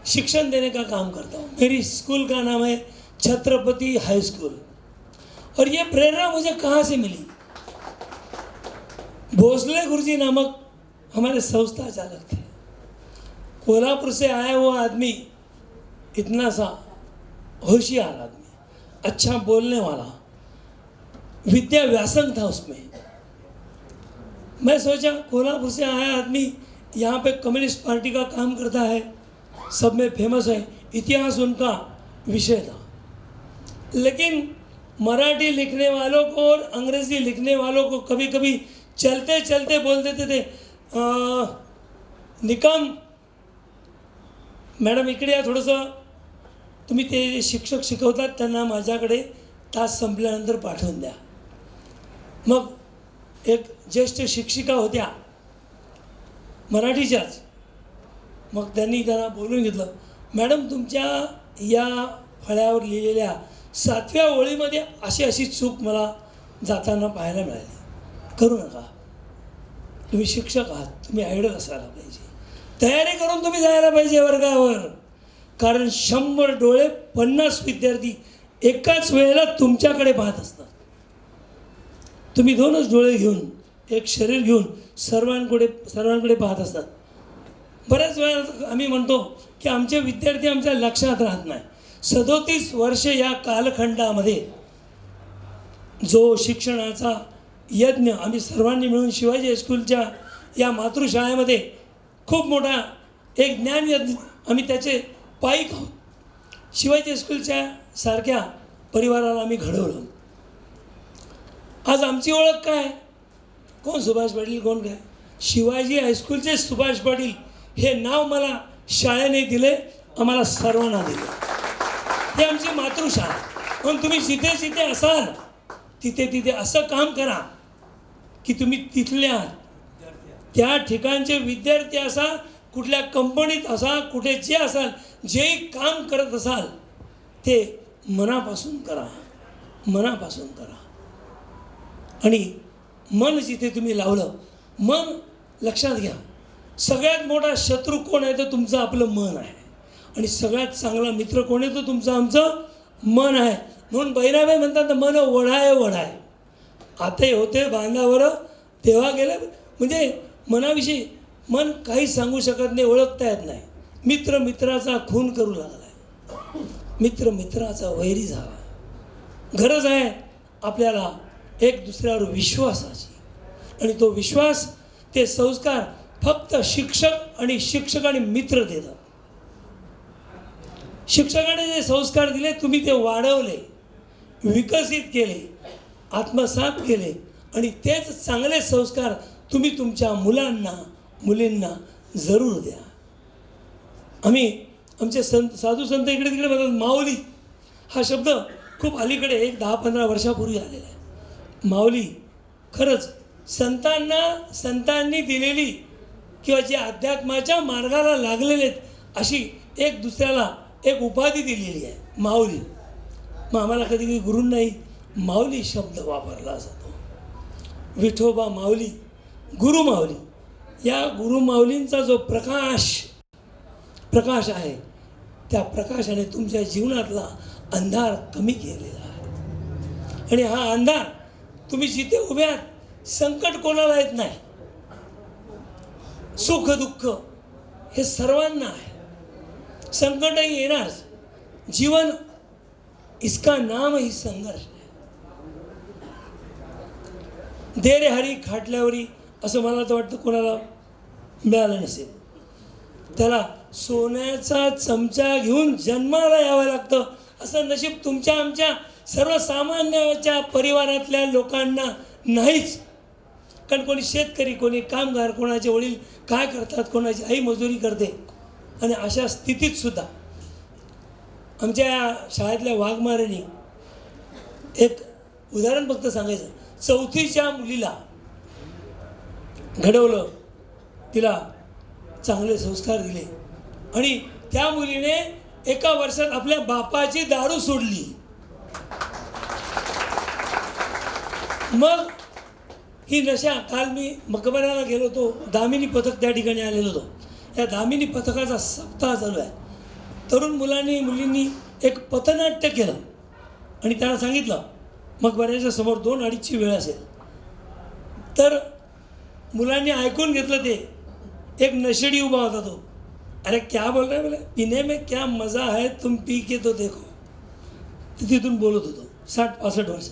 शिक्षण देने का काम करता हूँ। मेरी स्कूल का नाम है छत्रपति हाई स्कूल। और ये प्रेरणा मुझे कहाँ से मिली? भोसले गुरुजी नामक हमारे संस्था चालक थे। कोल्हापुर से आया हुआ आदमी, इतना सा होशियार आदमी, अच्छा बोलने वाला, विद्या व्यासन था उसमें। मैं सोचा कोल्हापुर से आया आदमी यहाँ पे कम्युनिस्ट पार्टी का काम करता है, सब में फेमस है, इतिहास उनका विषय था। लेकिन मराठी लिखने वालों को और अंग्रेज़ी लिखने वालों को कभी कभी चलते चलते बोल देते थे, निकम मॅडम इकडे या थोडंसं, तुम्ही ते जे शिक्षक शिकवतात त्यांना माझ्याकडे तास संपल्यानंतर पाठवून द्या। मग एक ज्येष्ठ शिक्षिका होत्या मराठीच्याच, मग त्यांनी त्यांना बोलून घेतलं, मॅडम तुमच्या या फळ्यावर लिहिलेल्या 7व्या ओळीमध्ये अशी अशी चूक मला जाताना पाहायला मिळाली, करू नका, तुम्ही शिक्षक आहात, तुम्ही आयडल असायला पाहिजे, तयारी करून तुम्ही जायला पाहिजे वर्गावर, कारण 100 डोळे 50 विद्यार्थी एकाच वेळेला तुमच्याकडे पाहत असतात। तुम्ही 2च डोळे घेऊन, एक शरीर घेऊन सर्वांकडे पाहत असतात। बऱ्याच वेळा आम्ही म्हणतो की आमचे विद्यार्थी आमच्या लक्षात राहत नाही। 37 वर्षे या कालखंडामध्ये जो शिक्षणाचा यज्ञ आम्ही सर्वांनी मिळून शिवाजी हायस्कूलच्या या मातृशाळेमध्ये खूप मोठा एक ज्ञान यज्ञ आम्ही त्याचे पाईक आहोत। शिवाजी हायस्कूलच्या सारख्या परिवाराला आम्ही घडवलं। आज आमची ओळख काय? कोण सुभाष पाटील, कोण काय? शिवाजी हायस्कूलचे सुभाष पाटील हे नाव मला शाळेने दिले, आम्हाला सर्वांना दिले। हे आमची मातृशाळा। पण तुम्ही जिथे जिथे असाल तिथे तिथे असं काम करा की तुम्ही तिथल्या त्या ठिकाणचे विद्यार्थी असाल, कुठल्या कंपनीत असाल, कुठे जे असाल, जे काम करत असाल ते मनापासून करा, मनापासून करा। आणि मन जिथे तुम्ही लावलं, मन लक्षात घ्या, सगळ्यात मोठा शत्रू कोण आहे तर तुमचं आपलं मन आहे, आणि सगळ्यात चांगला मित्र कोण आहे तर तुमचं आमचं मन आहे। म्हणून बहिराबाई म्हणतात मन ओढाय ओढाय, आते होते बांधावर तेव्हा गेले। म्हणजे मनाविषयी मन काही सांगू शकत नाही, ओळखता येत नाही। मित्र मित्राचा खून करू लागलाय, मित्र मित्राचा वैरी झाला। गरज आहे आपल्याला एक दुसऱ्यावर विश्वासाची, आणि तो विश्वास, ते संस्कार फक्त शिक्षक आणि मित्र देतात। शिक्षकाने जे संस्कार दिले तुम्ही ते वाढवले, विकसित केले, आत्मसात केले, आणि तेच चांगले संस्कार तुम्ही तुमच्या मुलांना मुलींना जरूर द्या। आम्ही आमचे साधू संत इकडे तिकडे म्हणतात, माऊली हा शब्द खूप अलीकडे एक 10-15 वर्षापूर्वी आलेला आहे। माऊली खरंच संतांनी दिलेली किंवा जे अध्यात्माच्या मार्गाला लागलेले आहेत अशी एक दुसऱ्याला एक उपाधी दिलेली आहे, माऊली। मग आम्हाला कधी कधी गुरूंनाही माऊली शब्द वापरला जातो। विठोबा माऊली, गुरु माऊली, या गुरु माऊलींचा जो प्रकाश आहे, त्या प्रकाशाने तुमच्या जीवनातला अंधार कमी केलेला आहे। आणि हा अंधार तुम्ही जिथे उभे आहात, संकट कोणाला येत नाही, सुख दुःख हे सर्वांना आहे, संकटही येणार। जीवन इसका नाम ही संघर्ष है। दे रे हरी खाटल्यावरी असं मला तर वाटतं कोणाला मिळालं नसेल. त्याला सोन्याचा चमचा घेऊन जन्माला यावं लागतं असं नशीब तुमच्या आमच्या सर्वसामान्याच्या परिवारातल्या लोकांना नाहीच. कारण कोणी शेतकरी, कोणी कामगार, कोणाचे वडील काय करतात, कोणाची आई मजुरी करते. आणि अशा स्थितीत सुद्धा आमच्या या शाळेतल्या वाघमारेने एक उदाहरण फक्त सांगायचं, 4थीच्या मुलीला घडवलं, तिला चांगले संस्कार दिले आणि त्या मुलीने एका वर्षात आपल्या बापाची दारू सोडली. मग ही नशा, काल मी मकबऱ्याला गेलो होतो, दामिनी पथक त्या ठिकाणी आलेलो होतो. या दामिनी पथकाचा सप्ताह चालू आहे. तरुण मुलांनी मुलींनी एक पथनाट्य केलं आणि त्यांना सांगितलं मकबऱ्याच्या समोर 2-2:30ची वेळ असेल. तर मुलांनी ऐकून घेतलं. ते एक नशेडी उभा होता, तो अरे क्या बोल रहे बोले, पिणे में क्या मजा है, तुम पी के तो देखो. तिथून बोलत होतो. 60-65 वर्ष.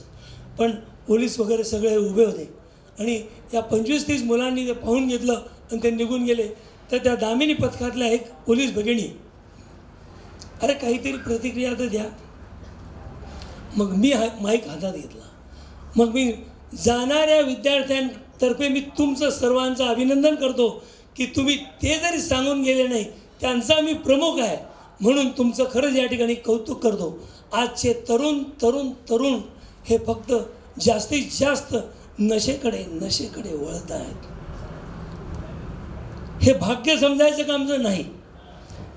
पण पोलीस वगैरे सगळे उभे होते आणि या 25-30 मुलांनी ते पाहून घेतलं आणि ते निघून गेले. तर त्या दामिनी पथकातल्या एक पोलीस भगिनी, अरे काहीतरी प्रतिक्रिया तर द्या. मग मी माईक हातात घेतला. मग मी जाणाऱ्या विद्यार्थ्यांतर्फे मी तुमचं सर्वांचं अभिनंदन करतो की तुम्ही ते जरी सांगून गेले नाही, त्यांचा मी प्रमुख आहे म्हणून तुमचं खरंच या ठिकाणी कौतुक करतो. आजचे तरुण हे फक्त जास्तीत जास्त नशेकडे वळत आहेत. हे भाग्य समजायचं काम जर नाही,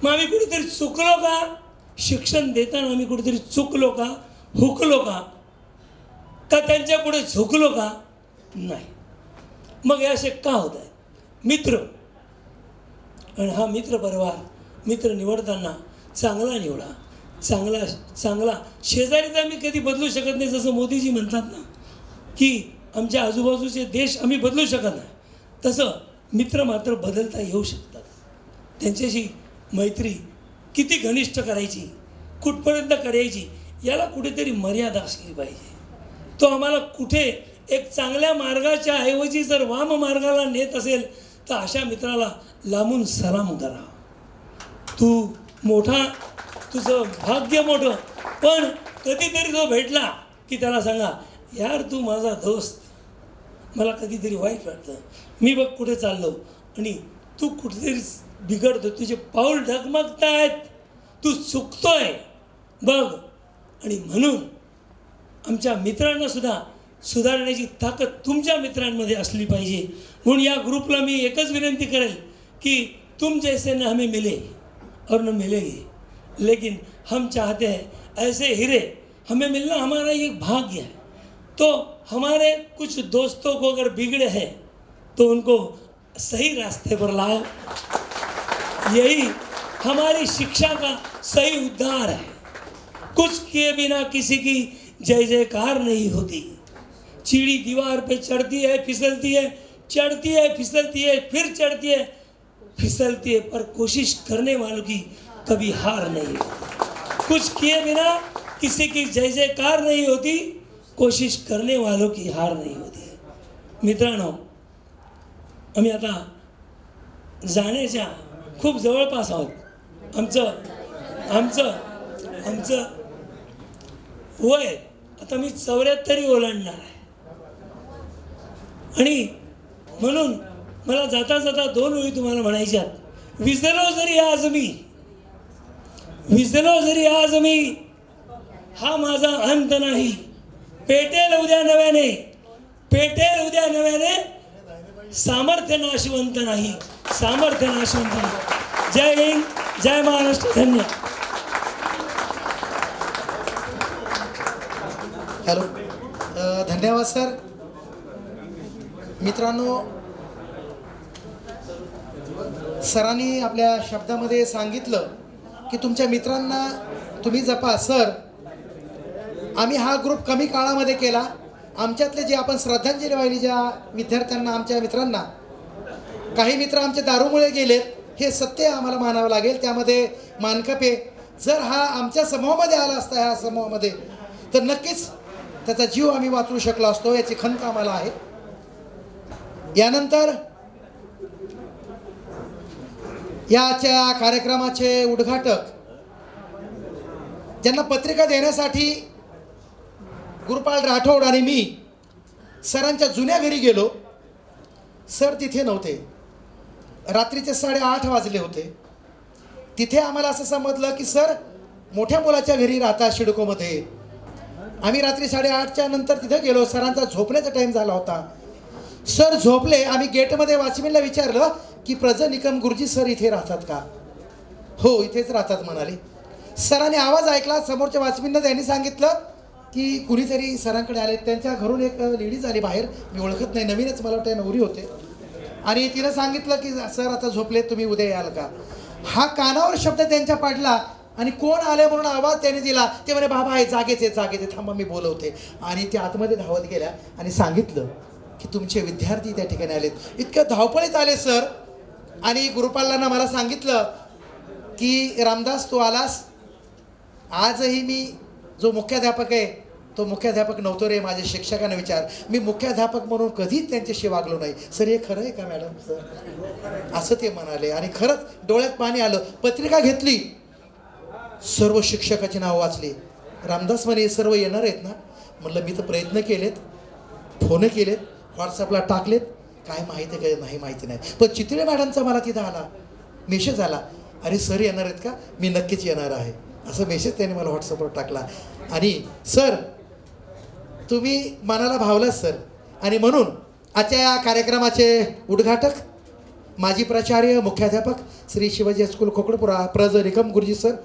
मग आम्ही कुठेतरी चुकलो का? शिक्षण देताना आम्ही कुठेतरी चुकलो का? हुकलो का? त्यांच्या पुढे झुकलो का? नाही. मग हे असे का होत आहे? मित्र, आणि हा मित्र परिवार, मित्र निवडताना चांगला निवडा. चांगला शेजारी तर आम्ही कधी बदलू शकत नाही. जसं मोदीजी म्हणतात ना की आमच्या आजूबाजूचे देश आम्ही बदलू शकत नाही, तसं मित्र मात्र बदलता येऊ शकतात. त्यांच्याशी मैत्री किती घनिष्ठ करायची, कुठपर्यंत करायची, याला कुठेतरी मर्यादा असली पाहिजे. तो आम्हाला कुठे एक चांगल्या मार्गाच्या ऐवजी जर वाम मार्गाला नेत असेल तर अशा मित्राला लांबून सलाम करा. तू मोठा, तुझं भाग्य मोठं. पण कधीतरी तो भेटला की त्याला सांगा, यार तू माझा दोस्त, मला कधीतरी वाईट वाटतं, मी बघ कुठे चाललो आणि तू कुठेतरी बिघडतो, तुझे पाऊल ढगमगतायत, तू चुकतोय बघ. आणि म्हणून आमच्या मित्रांना सुद्धा सुधारण्याची ताकद तुमच्या मित्रांमध्ये असली पाहिजे. म्हणून या ग्रुपला मी एकच विनंती करेल की तुम जैसे न हमें मिले और न मिलेंगे, लेकिन हम चाहते हैं ऐसे हीरे हमें मिलना हमारा ये भाग्य है. तो हमारे कुछ दोस्तों को अगर बिगड़े हैं तो उनको सही रास्ते पर लाओ. यही हमारी शिक्षा का सही उद्धार है. कुछ किए बिना किसी की जय जयकार नहीं होती. चिड़ी दीवार पे चढ़ती है, फिसलती है, चढ़ती है, फिसलती है, फिर चढ़ती है, फिसलती है, पर कोशिश करने वालों की कभी हार नहीं होती. कुछ किए बिना किसी की जय जयकार नहीं होती, कोशिश करने वालों की हार नहीं होती. मित्रांनो, आम्ही आता जाण्याच्या खूप जवळपास आहोत. आमचं वय आता मी 74 ओलांडणार आहे. आणि म्हणून मला जाता जाता 2 ओळी तुम्हाला म्हणायच्यात. विसरलो जरी आज मी हा माझा अंत नाही. पेटेल उद्या नव्याने सामर्थ्य नाशवंत नाही. जय हिंद, जय महाराष्ट्र. धन्यवाद. हॅलो, धन्यवाद सर. मित्रांनो, सरांनी आपल्या शब्दामध्ये सांगितलं की तुमच्या मित्रांना तुम्ही जपा. सर, आम्ही हा ग्रुप कमी काळामध्ये केला. आमच्यातले जे आपण श्रद्धांजली वाहिली ज्या विद्यार्थ्यांना, आमच्या मित्रांना, काही मित्र आमचे दारूमुळे गेलेत, हे सत्य आम्हाला मानावं लागेल. त्यामध्ये मानकपे, जर हा आमच्या समूहामध्ये आला असता, ह्या समूहामध्ये, तर नक्कीच त्याचा जीव आम्ही वाचवू शकलो असतो, याची खंत आम्हाला आहे. यानंतर याच्या कार्यक्रमाचे उद्घाटक ज्यांना पत्रिका देण्यासाठी गुरुपाल राठोड आणि मी सरांच्या जुन्या घरी गेलो. सर तिथे नव्हते. रात्रीचे 8:30 वाजले होते. तिथे आम्हाला असं समजलं की सर मोठ्या मुलाच्या घरी राहतात शिडकोमध्ये. आम्ही रात्री 8:30च्या नंतर तिथे गेलो. सरांचा झोपण्याचा टाईम झाला होता. सर झोपले. आम्ही गेटमध्ये वॉचमॅनला विचारलं की प्रज निकम गुरुजी सर इथे राहतात का? हो इथेच राहतात म्हणाले. सरांनी आवाज ऐकला. समोरच्या वॉचमॅननं त्यांनी सांगितलं की कुणीतरी सरांकडे आले. त्यांच्या घरून एक लेडीज आली बाहेर. मी ओळखत नाही, नवीनच मला वाटतं नवरी होते. आणि तिनं सांगितलं की सर आता झोपले, तुम्ही उद्या याल का? हा कानावर शब्द त्यांच्या पडला आणि कोण आले म्हणून आवाज त्याने दिला. ते म्हणे बाबा आहे जागेच थांबा मी बोलवते. आणि ते आतमध्ये धावत गेल्या आणि सांगितलं की तुमचे विद्यार्थी त्या ठिकाणी आलेत. इतक्या धावपळीत आले सर. आणि गुरुपालांना मला सांगितलं की रामदास तू आलास. आजही मी जो मुख्याध्यापक आहे तो मुख्याध्यापक नव्हतो रे. माझ्या शिक्षकांना विचार, मी मुख्याध्यापक म्हणून कधीच त्यांच्याशी वागलो नाही. सर हे खरं आहे का मॅडम? सर असं ते म्हणाले. आणि खरंच डोळ्यात पाणी आलं. पत्रिका घेतली, सर्व शिक्षकाची नाव वाचली. रामदास म्हणे सर्व येणार आहेत ना? म्हटलं मी तर प्रयत्न केलेत, फोन केलेत, व्हॉट्सअपला टाकलेत, काय माहिती काय नाही माहिती नाही. पण चितळे मॅडमचा मला तिथं आला मेसेज आला, अरे सर येणार आहेत का? मी नक्कीच येणार आहे असं मेसेज त्याने मला व्हॉट्सअपवर टाकला. आणि सर तुम्ही मनाला भावलात सर. आणि म्हणून आजच्या या कार्यक्रमाचे उद्घाटक माजी प्राचार्य मुख्याध्यापक श्री शिवाजी हायस्कूल खोकडपुरा प्रज निकम गुरुजी सर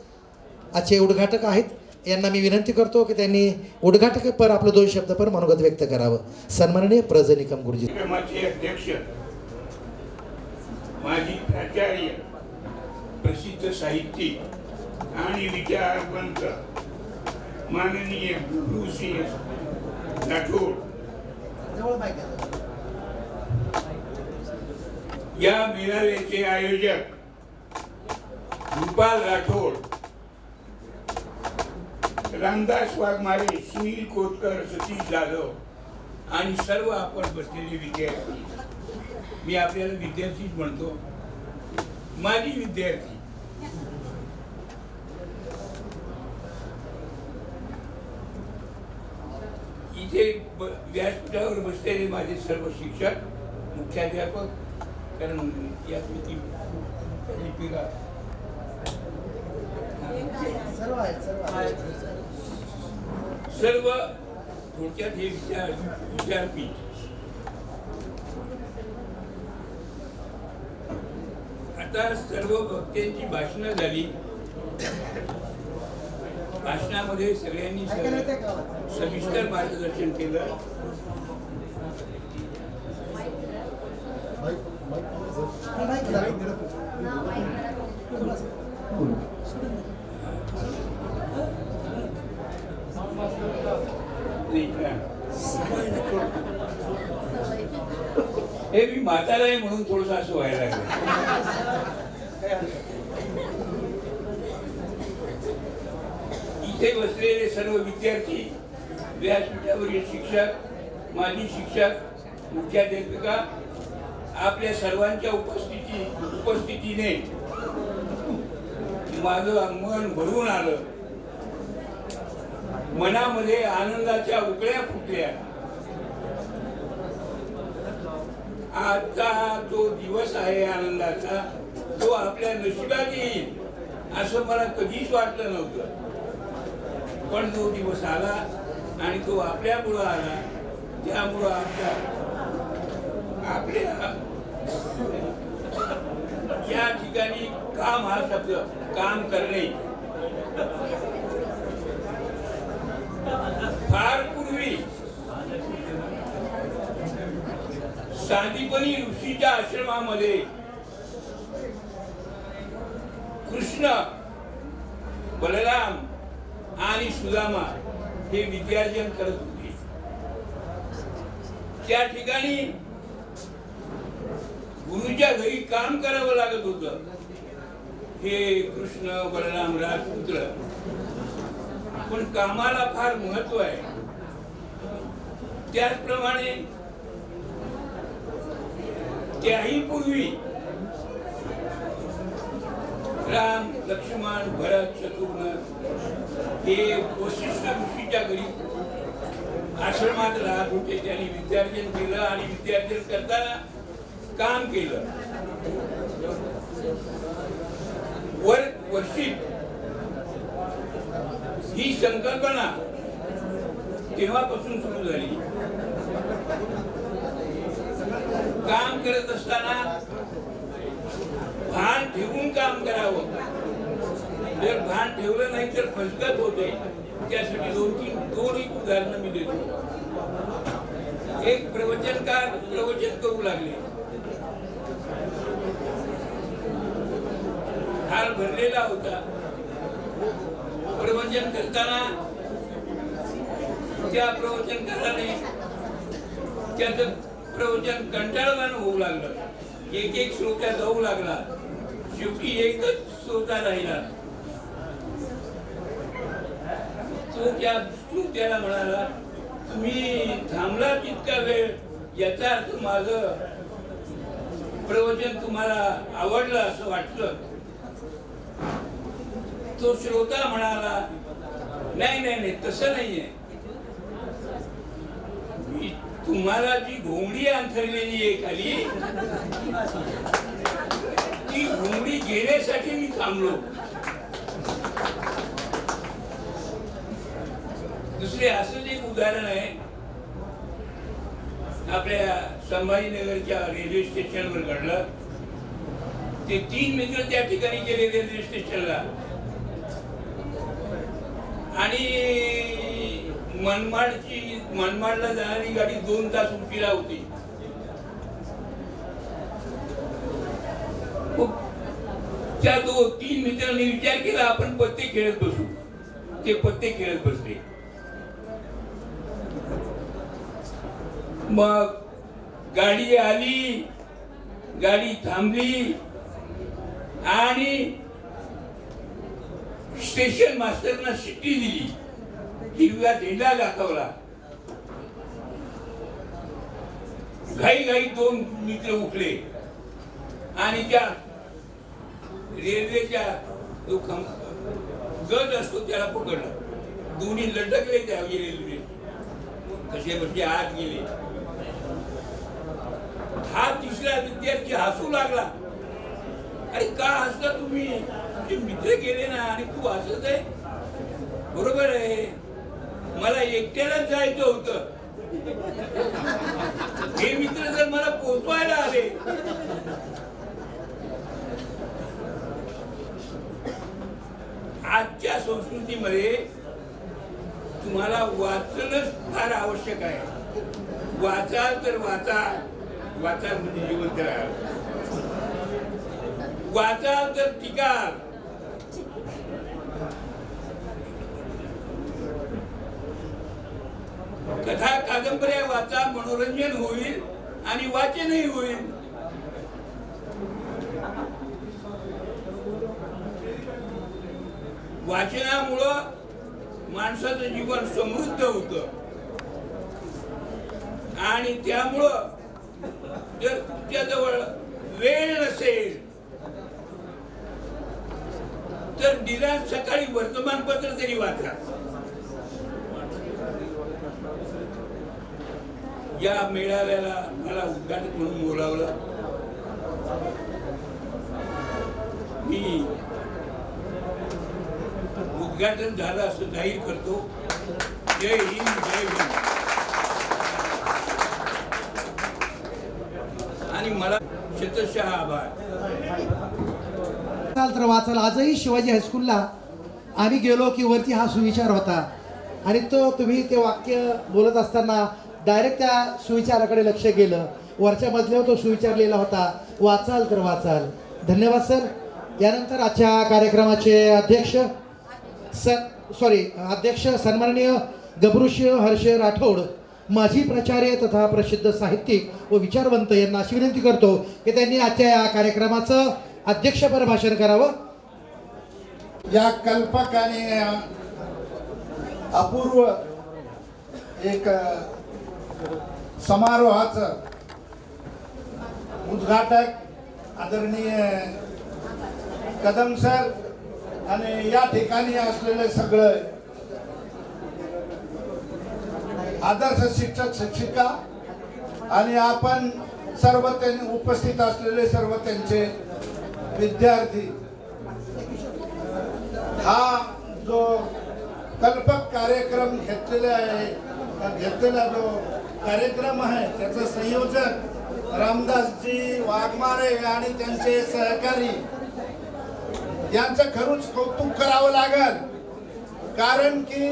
आजचे उद्घाटक आहेत. यांना मी विनंती करतो की त्यांनी उद्घाटक पर आपलं 2 शब्द पर मनोगत व्यक्त करावं. सन्माननीय प्रज निकम गुरुजी. कार्यक्रमाचे अध्यक्ष माजी प्राचार्य प्रसिद्ध साहित्यिक आणि विचारवंत माननीय गुरुसिंह राठोड, या मेळाव्याचे आयोजक गुरुपाल राठोड, रामदास वाघमारे, सुनील कोतकर, सतीश जाधव आणि सर्व आपण बसलेले विद्यार्थी. मी आपल्याला विद्यार्थीच म्हणतो, माजी विद्यार्थी. इथे व्यासपीठावर बसलेले माझे सर्व शिक्षक, मुख्याध्यापक, कारण यापैकी लिपिका सर्व थोडक्यात हे विद्यापीठ. आता सर्व वक्त्यांची भाषणं झाली. भाषणामध्ये सगळ्यांनी सविस्तर मार्गदर्शन केलं. हे मी म्हातारा आहे म्हणून थोडंसं असं व्हायला लागलं. इथे बसलेले सर्व विद्यार्थी, व्यासपीठावरील शिक्षक, माजी शिक्षक, मुख्याध्यापिका, आपल्या सर्वांच्या उपस्थितीने माझं मन भरून आलं. मनामध्ये आनंदाच्या उकळ्या फुटल्या. आजचा जो दिवस आहे आनंदाचा, तो आपल्या नशिबात येईल असं मला कधीच वाटलं नव्हतं. पण तो दिवस आला आणि तो आपल्यामुळं आला. त्यामुळं आपल्या या ठिकाणी काम हा शब्द, काम करणे, फार पूर्वी सांदीपनी ऋषीच्या आश्रमामध्ये कृष्ण, बलराम आणि सुदामा हे विद्यार्जन करत होते. त्या ठिकाणी गुरुच्या घरी काम करावं लागत होतं. हे कृष्ण, बलराम राजपुत्र. पण कामाला फार महत्व आहे. त्याचप्रमाणे त्याही पूर्वी राम, लक्ष्मण, भरत, शत्रुघ्न हे वशिष्ठ ऋषीच्या घरी आश्रमात राहत होते. त्यांनी विद्यार्जन केलं आणि विद्यार्जन करताना काम केलं. वर्षिप ही संकल्पना तेव्हापासून सुरू झाली. काम करत असताना भान ठेवून काम करावं. जर भान ठेवलं नाही तर फसगत होते. त्यासाठी दोन एक उदाहरणं मी देतो. एक प्रवचनकार प्रवचन करू लागले. हाल भरलेला होता. प्रवचन करताना त्या प्रवचनकाराने त्याचं प्रवचन कंटाळवाणं होऊ लागलं. एक एक श्रोत्या जाऊ लागला. शेवटी एकच श्रोता राहिला. तो त्या श्रोत्याला म्हणाला, तुम्ही थांबला तितका वेळ, याचा अर्थ माझं प्रवचन तुम्हाला आवडलं असं वाटलं. तो श्रोता म्हणाला, नाही नाही नाही, तसं नाहीये. मी तुम्हाला जी घोंगडी अंथरलेली आहे खाली, ती घोंगडी घेण्यासाठी मी थांबलो. दुसरे असंच एक उदाहरण आहे. आपल्या संभाजीनगरच्या रेल्वे स्टेशनवर घडलं. ते 3 मित्र त्या ठिकाणी गेले रेल्वे स्टेशनला आणि मनमाडला जाणारी गाडी 2 तास उशिरा होती. त्या 3 मित्रांनी विचार केला, आपण पत्ते खेळत बसू. ते पत्ते खेळत बसले. मग गाडी आली, गाडी थांबली आणि स्टेशन मास्टरना शिट्टी दिली. हिरवा झेंडा दाखवला. घाई घाई 2 मित्र उठले आणि त्या रेल्वेच्या जो गज असतो त्याला पकडला. दोन्ही लटकले त्या रेल्वे. कसे बसले आत गेले. हा तिसरा विद्यार्थी हसू लागला. अरे का हसला तुम्ही? तुझे मित्र गेले ना आणि तू हसत आहे? बरोबर आहे, मला एकट्यालाच जायचं होतं. हे मित्र जर मला पोचवायला आले. आजच्या संस्कृतीमध्ये तुम्हाला वाचनच फार आवश्यक आहे. वाचाल तर वाचा, वाचाल म्हणजे जिवंत राहाल. वाचाल तर टिकाल. कथा कादंबऱ्या वाचा, मनोरंजन होईल आणि वाचनही होईल. वाचनामुळं माणसाचं जीवन समृद्ध होतं आणि त्यामुळं जर तुमच्याजवळ वेळ नसेल तर निदान सकाळी वर्तमानपत्र तरी वाचा. या मेळाव्याला मला उद्घाटक म्हणून बोलावलं. मी उद्घाटन झालं असं जाहीर करतो. जय हिंद, जय हिंद. आणि मला शतशः आभार. तर वाचाल. आजही शिवाजी हायस्कूलला आम्ही गेलो की वरती हा सुविचार होता आणि तो तुम्ही ते वाक्य बोलत असताना डायरेक्ट त्या सुविचाराकडे लक्ष गेलं. वरच्या मजल्यावर तो सुविचार लिहिला होता, वाचाल तर वाचाल. धन्यवाद सर. यानंतर आजच्या कार्यक्रमाचे अध्यक्ष सन्माननीय गबरूश्य हर्ष राठोड, माजी प्राचार्य तथा प्रसिद्ध साहित्यिक व विचारवंत यांना अशी विनंती करतो की त्यांनी आजच्या या कार्यक्रमाचं अध्यक्षपद भाषण करावं. या कल्पकाने अपूर्व एक समारोहाचं उद्घाटक आदरणीय कदम सर आणि या ठिकाणी असलेले सगळे आदर्श शिक्षक शिक्षिका आणि आपण सर्व त्यांनी उपस्थित असलेले सर्व त्यांचे विद्यार्थी, हा जो कल्पक कार्यक्रम घेतलेला जो कार्यक्रम आहे त्याचं संयोजक रामदासजी वाघमारे आणि त्यांचे सहकारी यांचं खरंच कौतुक करावं लागेल, कारण की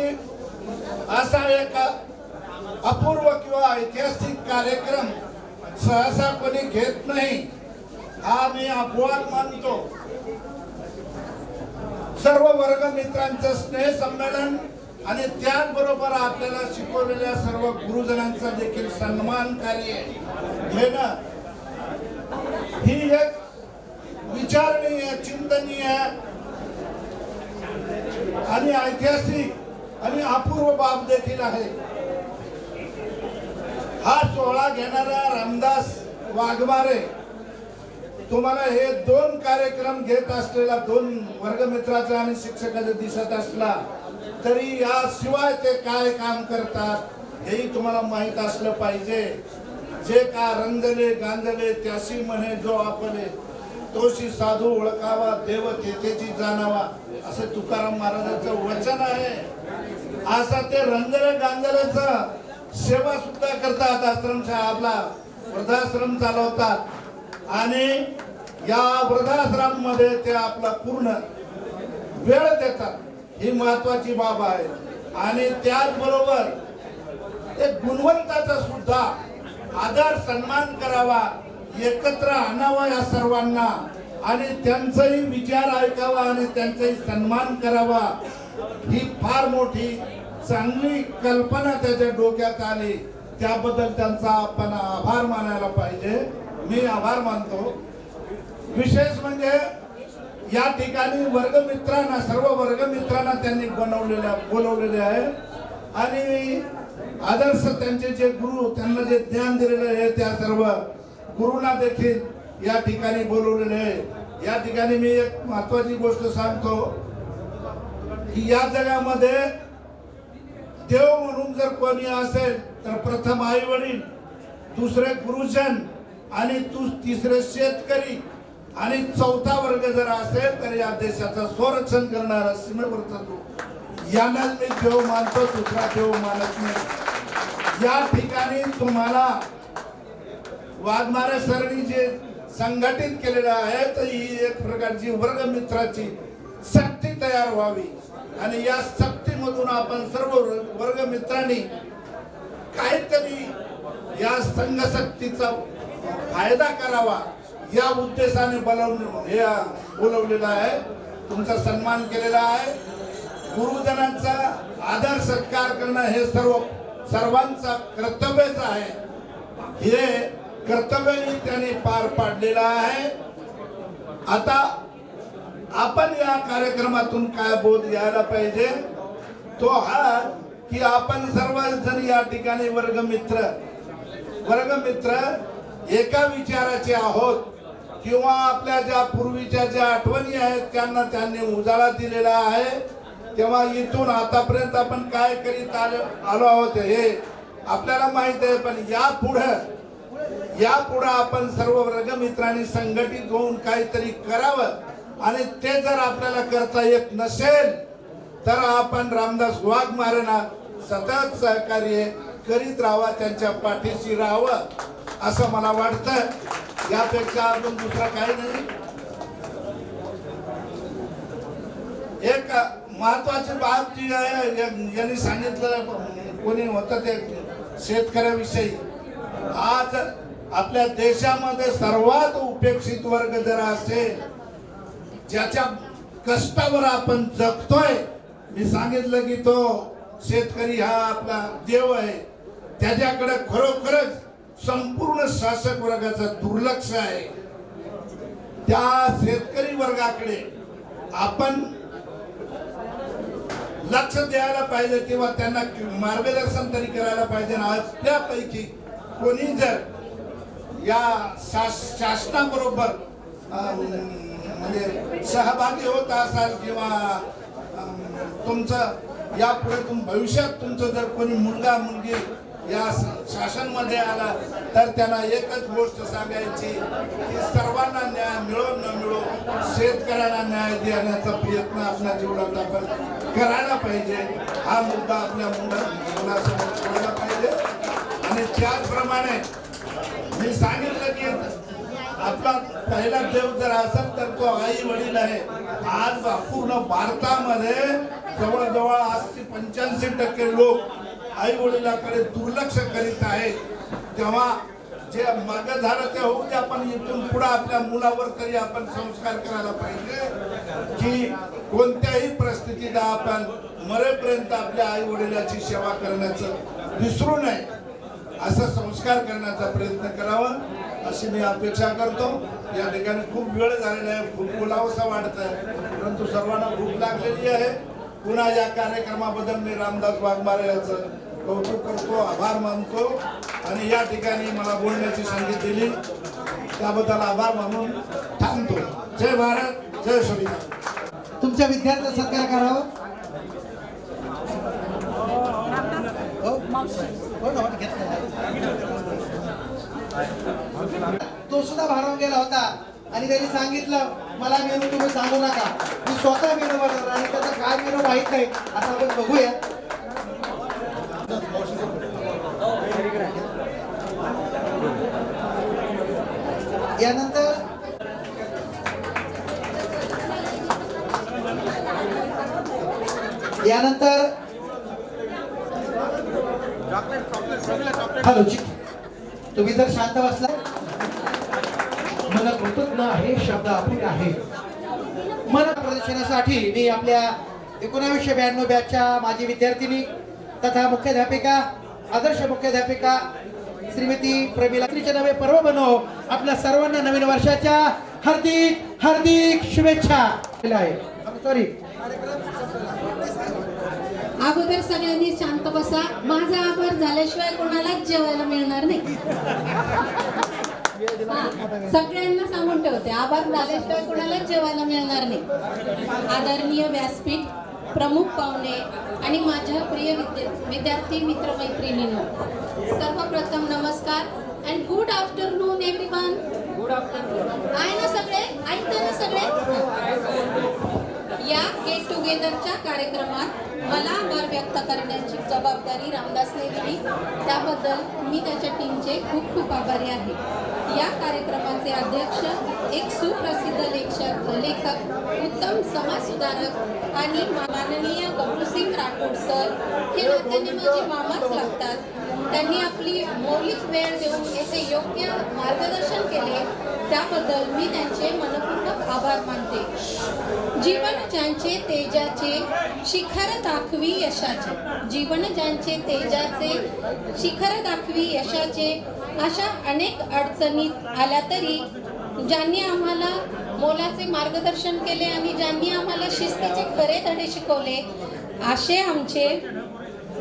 असा एक अपूर्व किंवा ऐतिहासिक कार्यक्रम सहसा कोणी घेत नाही, हा मी अपवाद मानतो. सर्व वर्ग मित्रांचं स्नेह संमेलन आणि त्याचबरोबर आपल्याला शिकवलेल्या सर्व गुरुजनांचा देखील सन्मान कार्य घेणं ही एक विचारणीय, चिंतनीय आणि ऐतिहासिक आणि अपूर्व बाब देखील आहे. हा सोहळा घेणारा रामदास वाघमारे तुम्हाला हे दोन कार्यक्रम घेत असलेला दोन वर्गमित्राचा आणि शिक्षकाचा दिसत असला तरी याशिवाय ते काय काम करतात हेही तुम्हाला माहित असलं पाहिजे. जे का रंजले गांजले त्याशी म्हणे जो आपले, तोशी साधू ओळखावा देव तेथेची जाणावा, असं तुकाराम महाराजांचं वचन आहे. असं ते रंजले गांजलेचं सेवा सुद्धा करतात, आश्रमशाळा आपला वृद्धाश्रम चालवतात आणि या वृद्धाश्रम मध्ये ते आपला पूर्ण वेळ देतात, ही महत्वाची बाब आहे. आणि त्याचबरोबर एक गुणवंताचा सुद्धा आदर सन्मान करावा, एकत्र आणावा या सर्वांना आणि त्यांचाही विचार ऐकावा आणि त्यांचाही सन्मान करावा, ही फार मोठी चांगली कल्पना त्याच्या डोक्यात आली. त्याबद्दल त्यांचा आपण आभार मानायला पाहिजे. मी आभार मानतो. विशेष म्हणजे या ठिकाणी वर्गमित्रांना, सर्व वर्गमित्रांना त्यांनी बोलवलेले आहे आणि आदर्श त्यांचे जे गुरु, त्यांना जे ज्ञान दिलेले आहे त्या सर्व गुरुंना देखील या ठिकाणी बोलवलेले आहे. या ठिकाणी मी एक महत्वाची गोष्ट सांगतो की या जगामध्ये देव म्हणून जर कोणी असेल तर प्रथम आई वडील, दुसरे गुरुजन आणि तिसरे शेतकरी आणि चौथा वर्ग जर असेल तर या देशाचं संरक्षण करणारा सीमेवरचा तो, यांनाच मी देव मानतो, दुसरा देव मानत नाही. या ठिकाणी तुम्हाला वाघमारे सरनी जे संघटित केलेलं आहे तर ही एक प्रकारची वर्गमित्राची शक्ती तयार व्हावी आणि या शक्तीमधून आपण सर्व वर्गमित्रांनी काहीतरी या संघशक्तीचा फायदा करावा या उद्देशाने बोलवलेलं आहे. तुमचा सन्मान केलेला आहे. गुरुजनांचा आदर सत्कार करणं हे सर्वांचा कर्तव्यच आहे. हे कर्तव्यही त्यांनी पार पाडलेलं आहे. आता आपण या कार्यक्रमातून काय बोध घ्यायला पाहिजे तो हा की आपण सर्वजण या ठिकाणी वर्गमित्र एका विचाराचे आहोत किंवा आपल्या ज्या पूर्वीच्या ज्या आठवणी आहेत त्यांना त्यांनी उजाळा दिलेला आहे. तेव्हा इथून आतापर्यंत आपण काय करीत आलो आहोत हे आपल्याला माहित आहे. पण यापुढे आपण सर्व वर्गमित्रांनी संघटित होऊन काहीतरी करावं आणि ते जर आपल्याला करता येत नसेल तर आपण रामदास वाघमारेंना सतत सहकार्य करीत राहावं, त्यांच्या पाठीशी राहावं असं मला वाटतं. यापेक्षा अजून दुसरा काही नाही. एक महत्वाची बाब जी आहे यांनी सांगितलं, कोणी होतं ते शेतकऱ्याविषयी. आज आपल्या देशामध्ये सर्वात उपेक्षित वर्ग जर असेल, ज्याच्या कष्टावर आपण जगतोय, मी सांगितलं की तो शेतकरी हा आपला देव आहे. त्याच्याकडे खरोखरच संपूर्ण शासक वर्गाचं दुर्लक्ष आहे. त्या शेतकरी वर्गाकडे आपण लक्ष द्यायला पाहिजे किंवा त्यांना मार्गदर्शन तरी करायला पाहिजे. आज त्यापैकी कोणी जर या शासनाबरोबर म्हणजे सहभागी होत असाल किंवा तुमचं यापुढे भविष्यात तुमचं जर कोणी मुलगा मुलगी या शासनमध्ये आला तर त्यांना एकच गोष्ट सांगायची की सर्वांना न्याय मिळो न मिळो शेतकऱ्यांना न्याय देण्याचा प्रयत्न आपल्या जीवनात आपण करायला पाहिजे. हा मुद्दा आपल्या मुलासमोर ठेवला पाहिजे. आणि त्याचप्रमाणे मी सांगितलं की आपला पहिला देव जर असेल तर तो आई वडील आहे. आज पूर्ण भारतामध्ये जवळजवळ 80-85% लोक आई वडिलाकडे दुर्लक्ष करीत आहेत. तेव्हा जे मागे झालं ते होऊ दे, आपण इथून पुढे आपल्या मुलावर तरी आपण संस्कार करायला पाहिजे की कोणत्याही परिस्थितीत आपण मरेपर्यंत आपल्या आई वडिलाची सेवा करण्याचं विसरू नये, असं संस्कार करण्याचा प्रयत्न करावा अशी मी अपेक्षा करतो. या ठिकाणी खूप वेळ झालेला आहे, खूप बोलावंसं वाटत आहे, परंतु सर्वांना भूक लागलेली आहे. पुन्हा या कार्यक्रमाबद्दल मी रामदास वाघमारे याचं कौतुक करतो, आभार मानतो आणि या ठिकाणी मला बोलण्याची संधी दिली त्याबद्दल आभार मानून थांबतो. जय भारत, जय श्रीराम. तुमच्या विद्यार्थ्यांचा सत्कार करावा. तो सुद्धा भारावून गेला होता आणि त्यांनी सांगितलं मला मेनू तुम्ही सांगू नका, मी स्वतः मेनू बनवणार आणि त्याचा काय मेनू माहित नाही. आता आपण बघूया. यानंतर हॅलो जी, तुम्ही जर शांत बसला. मला कृतज्ञ आहे, शब्द अपुरे आहे. मन प्रदर्शनासाठी मी आपल्या 1992 बॅचच्या माजी विद्यार्थिनी तथा मुख्याध्यापिका, आदर्श मुख्याध्यापिका श्रीमती प्रमिला त्रीचे नवे पर्व बनव आपल्या सर्वांना नवीन वर्षाच्या हार्दिक हार्दिक शुभेच्छा आहे. सॉरी, अगोदर सगळ्यांनी शांत बसा. माझा आभार झाल्याशिवाय कोणालाच जेवायला मिळणार नाही. सगळ्यांना सांगून ठेवते, आभार झाल्याशिवाय कोणालाच जेवायला मिळणार नाही. आदरणीय व्यासपीठ, प्रमुख पाहुणे आणि माझ्या प्रिय विद्यार्थी मित्रमैत्रिणींनो, सर्वप्रथम नमस्कार and good afternoon everyone. Good afternoon. आहे ना सगळे, ऐकता ना सगळे. या गेट टुगेदरच्या कार्यक्रमात मला आभार व्यक्त करण्याची जबाबदारी रामदासने दिली, त्याबद्दल मी त्याच्या टीमचे खूप खूप आभारी आहे. या कार्यक्रमाचे अध्यक्ष एक सुप्रसिद्ध लेखक, उत्तम समाजसुधारक आणि माननीय गौरवसिंग राठोड सर हे नात्याने माझे मामाच लागतात. त्यांनी आपली मौलिक वेळ देऊन येथे योग्य मार्गदर्शन केले, त्याबद्दल मी त्यांचे मनपूर्वक आभार मानते. जीवन ज्यांचे तेजाचे शिखर दाखवी यशाचे, जीवन ज्यांचे तेजाचे शिखर दाखवी यशाचे, अशा अनेक अडचणीत आल्या तरी ज्यांनी आम्हाला मोलाचे मार्गदर्शन केले आणि ज्यांनी आम्हाला शिस्तीचे खरे धडे शिकवले, असे आमचे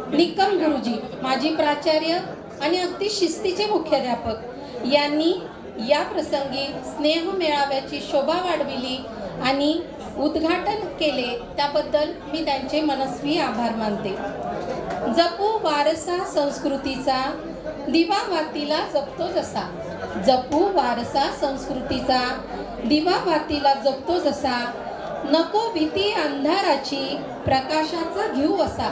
निकम गुरुजी, माजी प्राचार्य आणि अगदी शिस्तीचे मुख्याध्यापक यांनी या प्रसंगी स्नेह मेळाव्याची शोभा वाढविली आणि उद्घाटन केले, त्याबद्दल मी त्यांचे मनस्वी आभार मानते. जपू वारसा संस्कृतीचा, दिवा वातीला जपतो जसा. जपू वारसा संस्कृतीचा, दिवा वातीला जपतो जसा. नको भीती अंधाराची, प्रकाशाचा घेऊ वसा.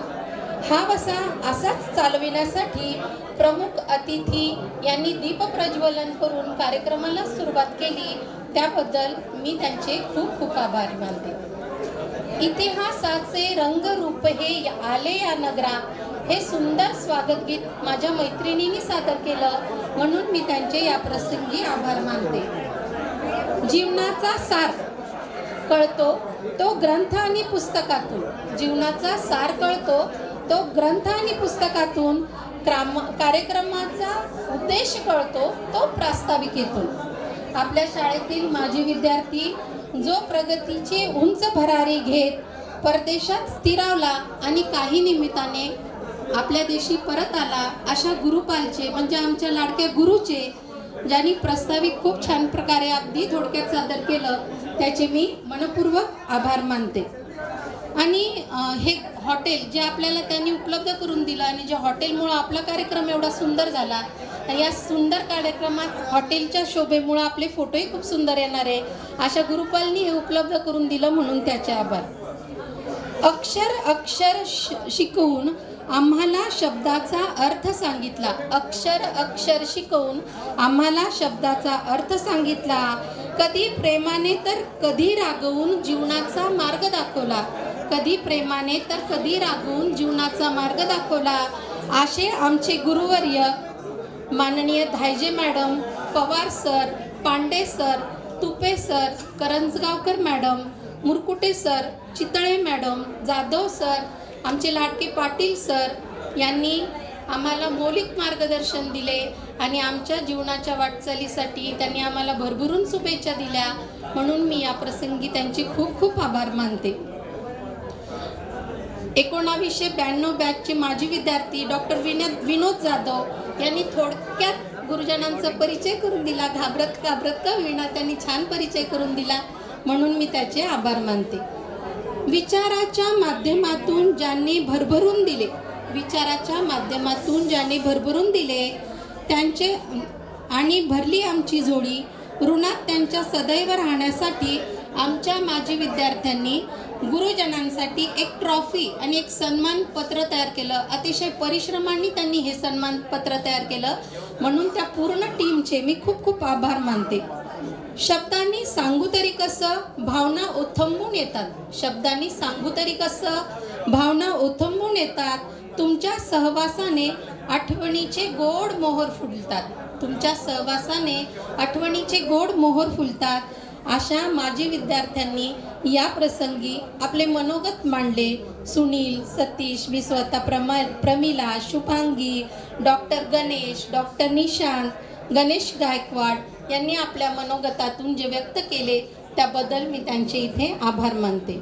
हा वसा असाच चालविण्यासाठी प्रमुख अतिथी यांनी दीप प्रज्वलन करून कार्यक्रमाला सुरुवात केली, त्याबद्दल मी त्यांचे खूप खूप आभार मानते. इतिहासाचे रंगरूप हे आले या नगरा, हे सुंदर स्वागत गीत माझ्या मैत्रिणींनी सादर केलं, म्हणून मी त्यांचे या प्रसंगी आभार मानते. जीवनाचा सार कळतो तो ग्रंथ आणि पुस्तकातून. जीवनाचा सार कळतो तो ग्रंथ आणि पुस्तकातून. कार्यक्रमाचा उद्देश कळतो तो प्रास्ताविकेतून. आपल्या शाळेतील माजी विद्यार्थी जो प्रगतीचे उंच भरारी घेत परदेशात स्थिरावला आणि काही निमित्ताने आपल्या देशी परत आला, अशा गुरुपालचे म्हणजे आमच्या लाडक्या गुरुचे ज्यांनी प्रस्तावित खूप छान प्रकारे अगदी थोडक्यात सादर केलं त्याचे मी मनपूर्वक आभार मानते. आणि हे हॉटेल जे आपल्याला त्यांनी उपलब्ध करून दिलं आणि ज्या हॉटेलमुळं आपला कार्यक्रम एवढा सुंदर झाला, या सुंदर कार्यक्रमात हॉटेलच्या शोभेमुळं आपले फोटोही खूप सुंदर येणार आहे, अशा गुरुपालनी हे उपलब्ध करून दिलं म्हणून त्याचे आभार. अक्षर अक्षर शिकवून आम्हाला शब्दाचा अर्थ सांगितला. अक्षर अक्षर शिकवून आम्हाला शब्दाचा अर्थ सांगितला. कधी प्रेमाने तर कधी रागवून जीवनाचा मार्ग दाखवला. कधी प्रेमाने तर कधी रागवून जीवनाचा मार्ग दाखवला. असे आमचे गुरुवर्य माननीय Dhayaje madam, Pawar sir, Pande sir, Tupe sir, Karanjgaonkar madam, Murkute sir, Chitale madam, Jadhav sir, आमचे लाडके पाटील सर यांनी आम्हाला मौलिक मार्गदर्शन दिले आणि आमच्या जीवनाच्या वाटचालीसाठी त्यांनी आम्हाला भरभरून शुभेच्छा दिल्या, म्हणून मी या प्रसंगी त्यांचे खूप खूप आभार मानते. 1992 बॅचचे माजी विद्यार्थी डॉक्टर विनोद जाधव यांनी थोडक्यात गुरुजनांचा परिचय करून दिला. घाबरत का होईना त्यांनी छान परिचय करून दिला, म्हणून मी त्याचे आभार मानते. विचाराच्या माध्यमातून ज्यांनी भरभरून दिले, विचाराच्या माध्यमातून ज्यांनी भरभरून दिले त्यांचे आणि भरली आमची जोडी, ऋणात त्यांच्या सदैव राहण्यासाठी आमच्या माजी विद्यार्थ्यांनी गुरुजनांसाठी एक ट्रॉफी आणि एक सन्मान पत्र तयार केलं. अतिशय परिश्रमांनी त्यांनी हे सन्मान पत्र तयार केलं, म्हणून त्या पूर्ण टीमचे मी खूप खूप आभार मानते. शब्दांनी सांगू तरी कसं, भावना ओथंबून येतात. शब्दांनी सांगू तरी कसं, भावना ओथंबून येतात. तुमच्या सहवासाने आठवणीचे गोड मोहर फुलतात. तुमच्या सहवासाने आठवणीचे गोड मोहर फुलतात. अशा माजी विद्यार्थ्यांनी या प्रसंगी आपले मनोगत मांडले. सुनील, सतीश, मी स्वतः प्रमिला, शुभांगी, डॉक्टर गणेश, डॉक्टर निशांत, गणेश गायकवाड यांनी आपल्या मनोगतातून जे व्यक्त केले त्याबद्दल मी त्यांचे इथे आभार मानते.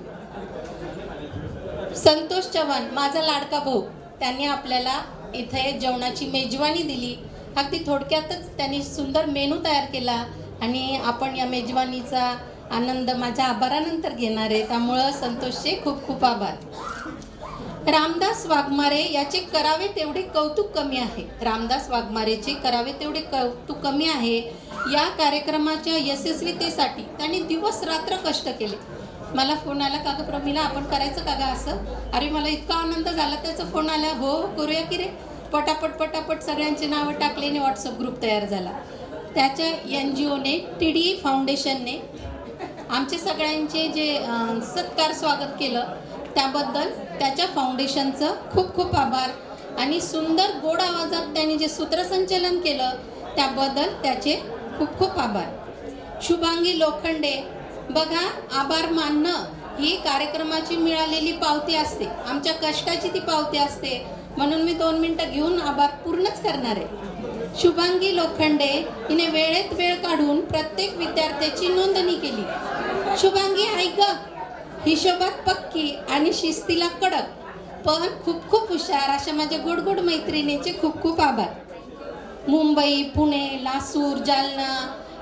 संतोष चव्हाण, माझा लाडका भाऊ, त्यांनी आपल्याला इथे जेवणाची मेजवानी दिली. अगदी थोडक्यातच त्यांनी सुंदर मेनू तयार केला आणि आपण या मेजवानीचा आनंद माझ्या आभारानंतर घेणार आहे, त्यामुळं संतोषचे खूप खूप आभार. रामदास वाघमारे याचे करावे तेवढे कौतुक कमी आहे. रामदास वाघमारेचे करावे तेवढे कौतुक कमी आहे. या कार्यक्रमाच्या यशस्वीतेसाठी त्यांनी दिवस रात्र कष्ट केले. मला फोन आला, का गं प्रमिला आपण करायचं का गं असं? अरे मला इतका आनंद झाला त्याचा फोन आला. हो करूया की रे. पटापट सगळ्यांची नावं टाकले आणि व्हॉट्सअप ग्रुप तयार झाला. त्याच्या NGOने TDE फाउंडेशनने आमचे सगळ्यांचे जे सत्कार स्वागत केलं त्याबद्दल त्याच्या फाउंडेशनचं खूप खूप आभार. आणि सुंदर गोड आवाजात त्यांनी जे सूत्रसंचलन केलं त्याबद्दल त्याचे खूप खूप आभार. शुभांगी लोखंडे, बघा आभार मानणं ही कार्यक्रमाची मिळालेली पावती असते, आमच्या कष्टाची ती पावती असते, म्हणून मी 2 मिनिटं घेऊन आभार पूर्णच करणार आहे. शुभांगी लोखंडे हिने वेळेत वेळ काढून प्रत्येक विद्यार्थ्याची नोंदणी केली. शुभांगी ऐक ग, हिशोबात पक्की आणि शिस्तीला कडक पण खूप खूप हुशार अशा माझ्या गोड मैत्रिणीचे खूप खूप आभार. मुंबई, पुणे, लासूर, जालना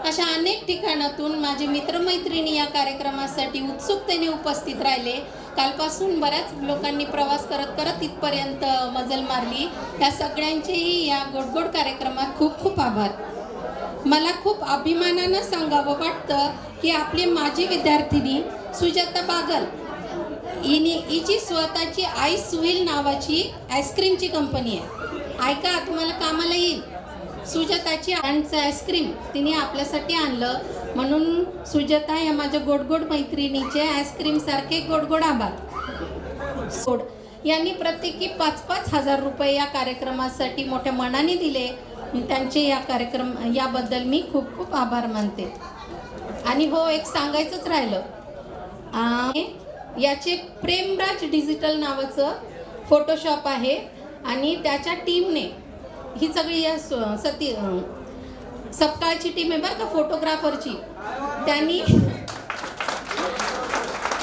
अशा अनेक ठिकाणातून माझे मित्रमैत्रिणी या कार्यक्रमासाठी उत्सुकतेने उपस्थित राहिले. कालपासून बऱ्याच लोकांनी प्रवास करत करत इथपर्यंत मजल मारली. या सगळ्यांचेही या गोड कार्यक्रमात खूप खूप आभार. मला खूप अभिमानानं सांगावं वाटतं की आपली माजी विद्यार्थिनी सुजाता बागल हिची स्वतःची आईस व्हील नावाची आईस्क्रीमची कंपनी आहे. ऐका, तुम्हाला कामाला येईल. सुजाताची अँडचं आईस्क्रीम तिने आपल्यासाठी आणलं, म्हणून सुजाता या माझ्या गोड मैत्रिणीचे आईस्क्रीम सारखे गोड आभार. यांनी प्रत्येकी 5-5 हजार रुपये या कार्यक्रमासाठी मोठ्या मनाने दिले. त्यांचे याबद्दल मी खूप खूप आभार मानते. आणि हो, एक सांगायचंच राहिलं, याचे प्रेमराज डिजिटल नावाचं फोटोशॉप आहे आणि त्याच्या टीमने ही सगळी या सपकाळची टीम आहे बरं का, फोटोग्राफरची.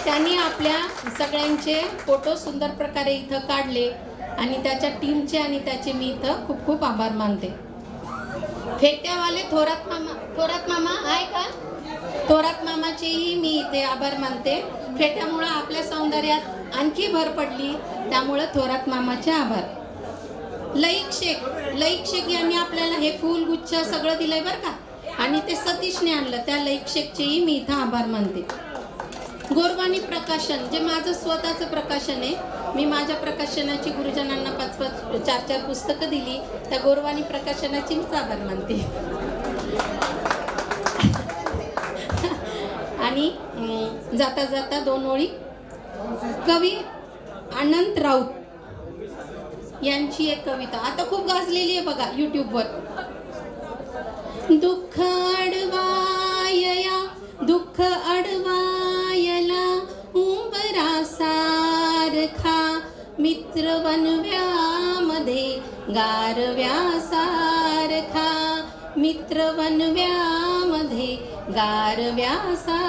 त्यांनी आपल्या सगळ्यांचे फोटो सुंदर प्रकारे इथं काढले आणि त्याच्या टीमचे आणि त्याचे मी इथं खूप खूप आभार मानते. फेट्यावाले थोरात मामा आहे का? थोरात मामाचेही मी इथे आभार मानते. फेट्यामुळं आपल्या सौंदर्यात आणखी भर पडली, त्यामुळं थोरात मामाचे आभार. लईक शेख यांनी आपल्याला हे फूल गुच्छ सगळं दिलंय बरं का, आणि ते सतीशने आणलं, त्या लईक शेखचेही मी इथं आभार मानते. गोरवानी प्रकाशन जे माझं स्वतःचं प्रकाशन आहे, मी माझ्या प्रकाशनाची गुरुजनांना 5-5, 4-4 पुस्तकं दिली, त्या गोरवानी प्रकाशनाची मीच आभार मानते. आणि जाता जाता 2 ओळी कवी अनंत राऊत यांची एक कविता आता खूप गाजलेली आहे बघा यूट्यूबवर. दुःख अडवायला उंबरासारखा मित्र वनव्यामध्ये गारव्यासारखा, मित्र वनव्यामध्ये गारव्यासारखा.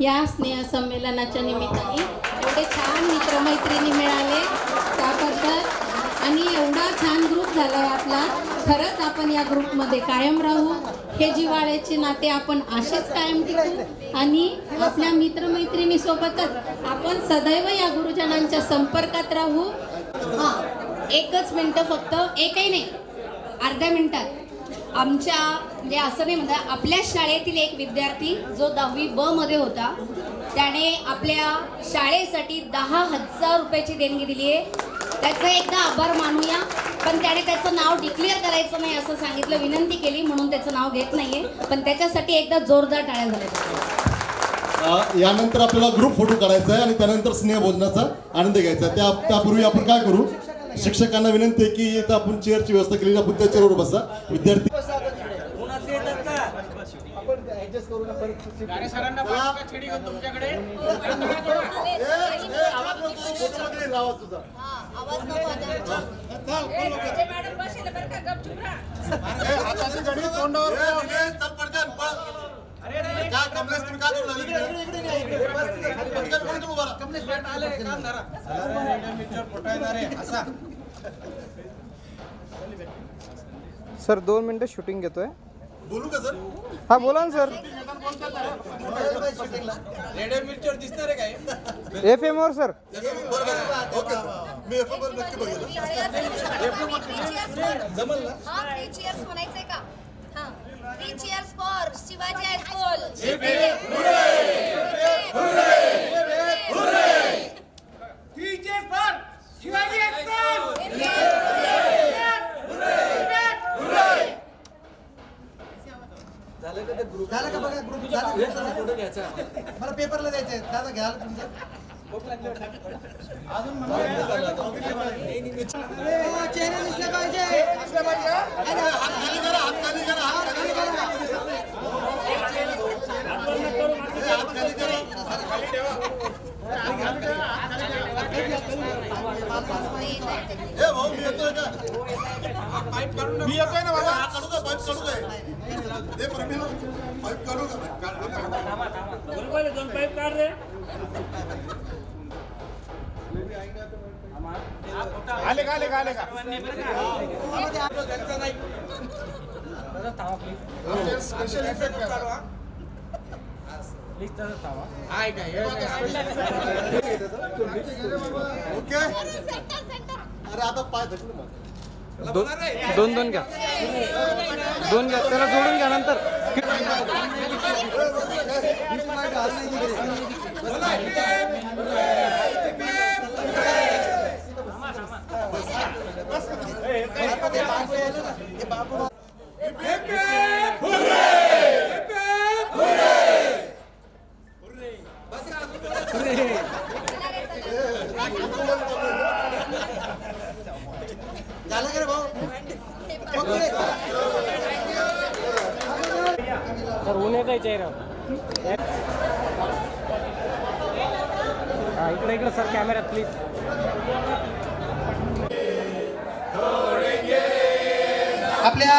या स्नेह संमेलनाच्या निमित्ताने एवढे छान मित्रमैत्रिणी मिळाले त्याबद्दल, आणि एवढा छान ग्रुप झाला आपला. खरंच आपण या ग्रुपमध्ये कायम राहू, हे जिव्हाळ्याचे नाते आपण असेच कायम ठेवू, आणि आपल्या मित्रमैत्रिणी सोबतच आपण सदैव या गुरुजनांच्या संपर्कात राहू. एकच मिनटं फक्त, एकही नाही, अर्ध्या मिनिटात. आमच्या म्हणजे असं नाही म्हणतात, आपल्या शाळेतील एक विद्यार्थी जो 10वी ब मध्ये होता, त्याने आपल्या शाळेसाठी 10,000 रुपयाची देणगी दिली आहे. त्याचा एकदा आभार मानूया, पण त्याने त्याचं नाव डिक्लेअर करायचं नाही असं सांगितलं, विनंती केली, म्हणून त्याचं नाव घेत नाहीये, पण त्याच्यासाठी एकदा जोरदार टाळ्या झाल्या. यानंतर आपल्याला ग्रुप फोटो काढायचा आहे आणि त्यानंतर स्नेह भोजनाचा आनंद घ्यायचा आहे. त्यापूर्वी आपण काय करू, शिक्षकांना विनंती आहे की इथं आपण चेअरची व्यवस्था केली, आपण त्या चेअरवर बसा. विद्यार्थी सर 2 मिनिटं शूटिंग घेतोय. बोलू का सर? हा बोला ना सर. रेडिओ मिरचीवर दिसणार आहे काय? FM वर सर. ओके सर, मी FM वर नक्की बघेल. जमल ना? म्हणायचंय का? हां, 3 cheers for शिवाजी हायस्कूल. झालं का बघा ग्रुप झाला? मला पेपरला द्यायचंय दादा, घ्या तुमचं. चेहरे दिसले पाहिजे. मी येतोय ना बाबा, काढू का? पाईप काढू काय? दे परमिशन, पाईप काढू का? बरोबर, 2 पाईप काढ रे. आले का? स्पेशल इफेक्ट करा. ओके. अरे आता पाय धकलं मग. 2 घ्या. 2 घ्या, त्याला जोडून घ्या नंतर. झालं का रे भाऊ? सर ऊन येत आहे चेहरा. इकडे सर कॅमेऱ्यात प्लीज. आपल्या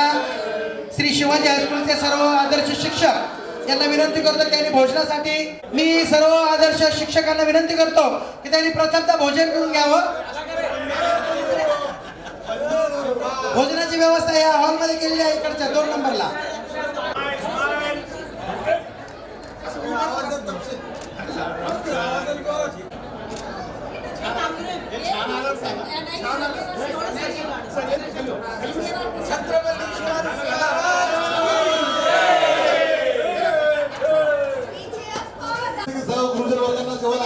श्री शिवाजी हायस्कूलचे सर्व आदर्श शिक्षक यांना विनंती करतो त्यांनी भोजनासाठी, मी सर्व आदर्श शिक्षकांना विनंती करतो की त्यांनी प्रथमतः भोजन करून घ्यावं. भोजनाची जेवणाची व्यवस्था या हॉलमध्ये केलेली आहे इकडच्या 2 नंबरला. सर्व गुरुजन वर्गांना जेवण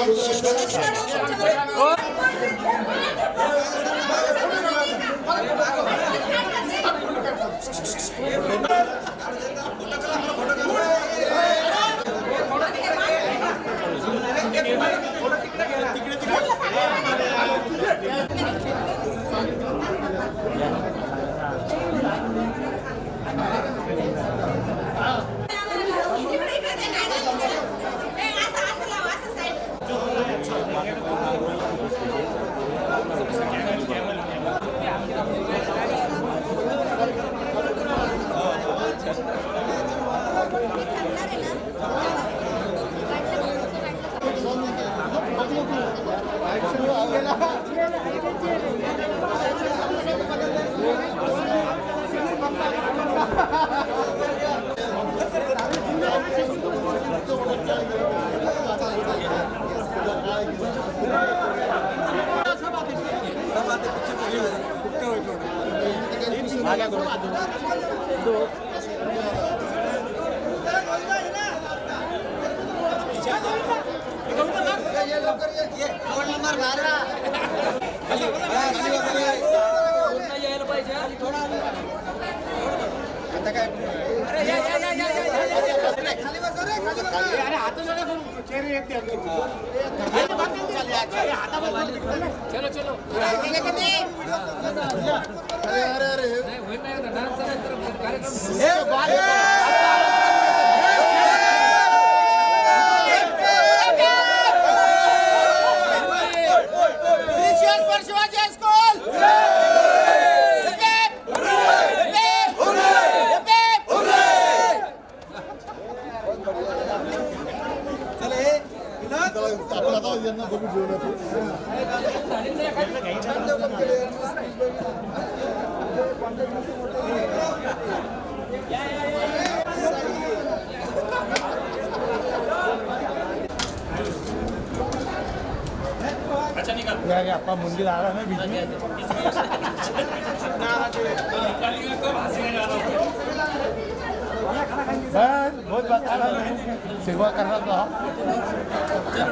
सेवा करना तो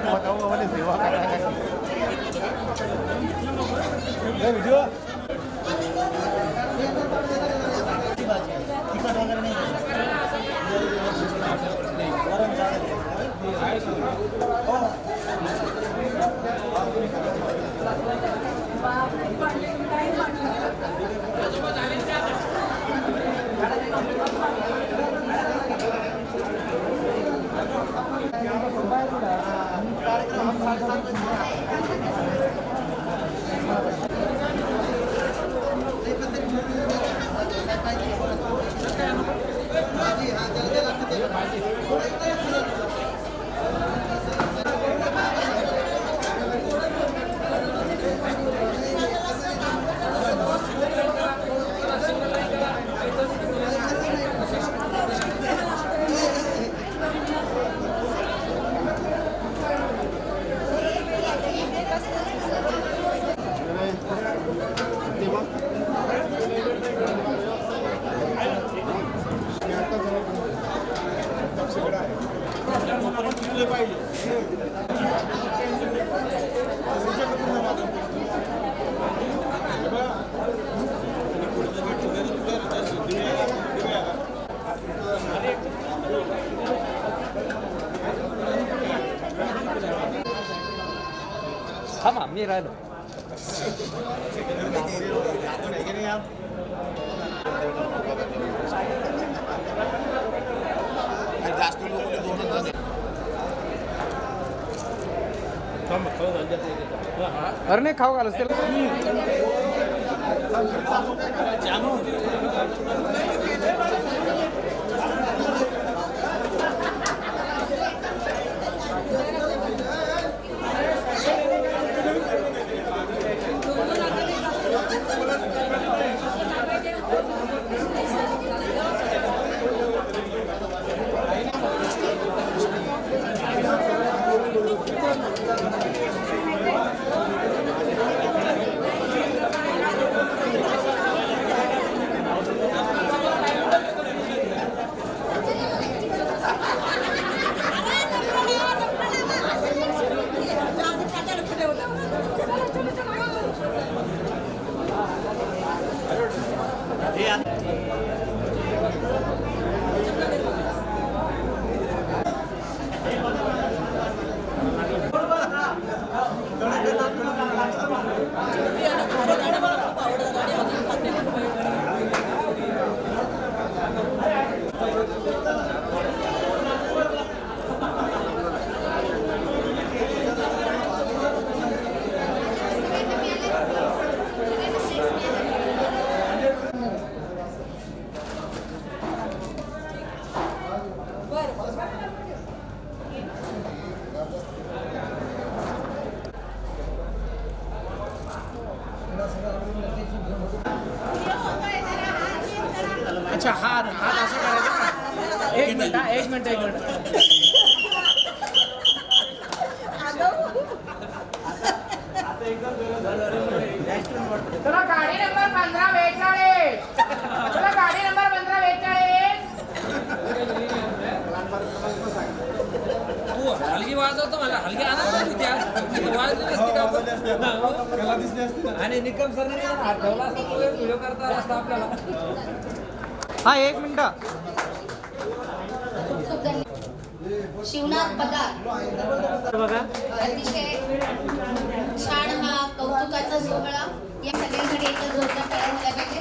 बताओ सेवा करना मी राहिलो जास्त अरे नाही खाऊ घालस त्याला अच्छा हात असं करायचं. एक मिनिट चला गाडी नंबर 1542. चला गाडी नंबर 1542. तू हलगी वाजवतो मला हलगी वाजली नसती का आणि निकम सरने हात ठेवला असता व्हिडिओ करता आला असता आपल्याला. हा 1 मिनिट. शिवनाथ पगार बघा अतिशय छान हा कौतुकाचा सोहळा या सगळ्यांकडे एकच जोरदार टाळ्या झाल्या पाहिजे.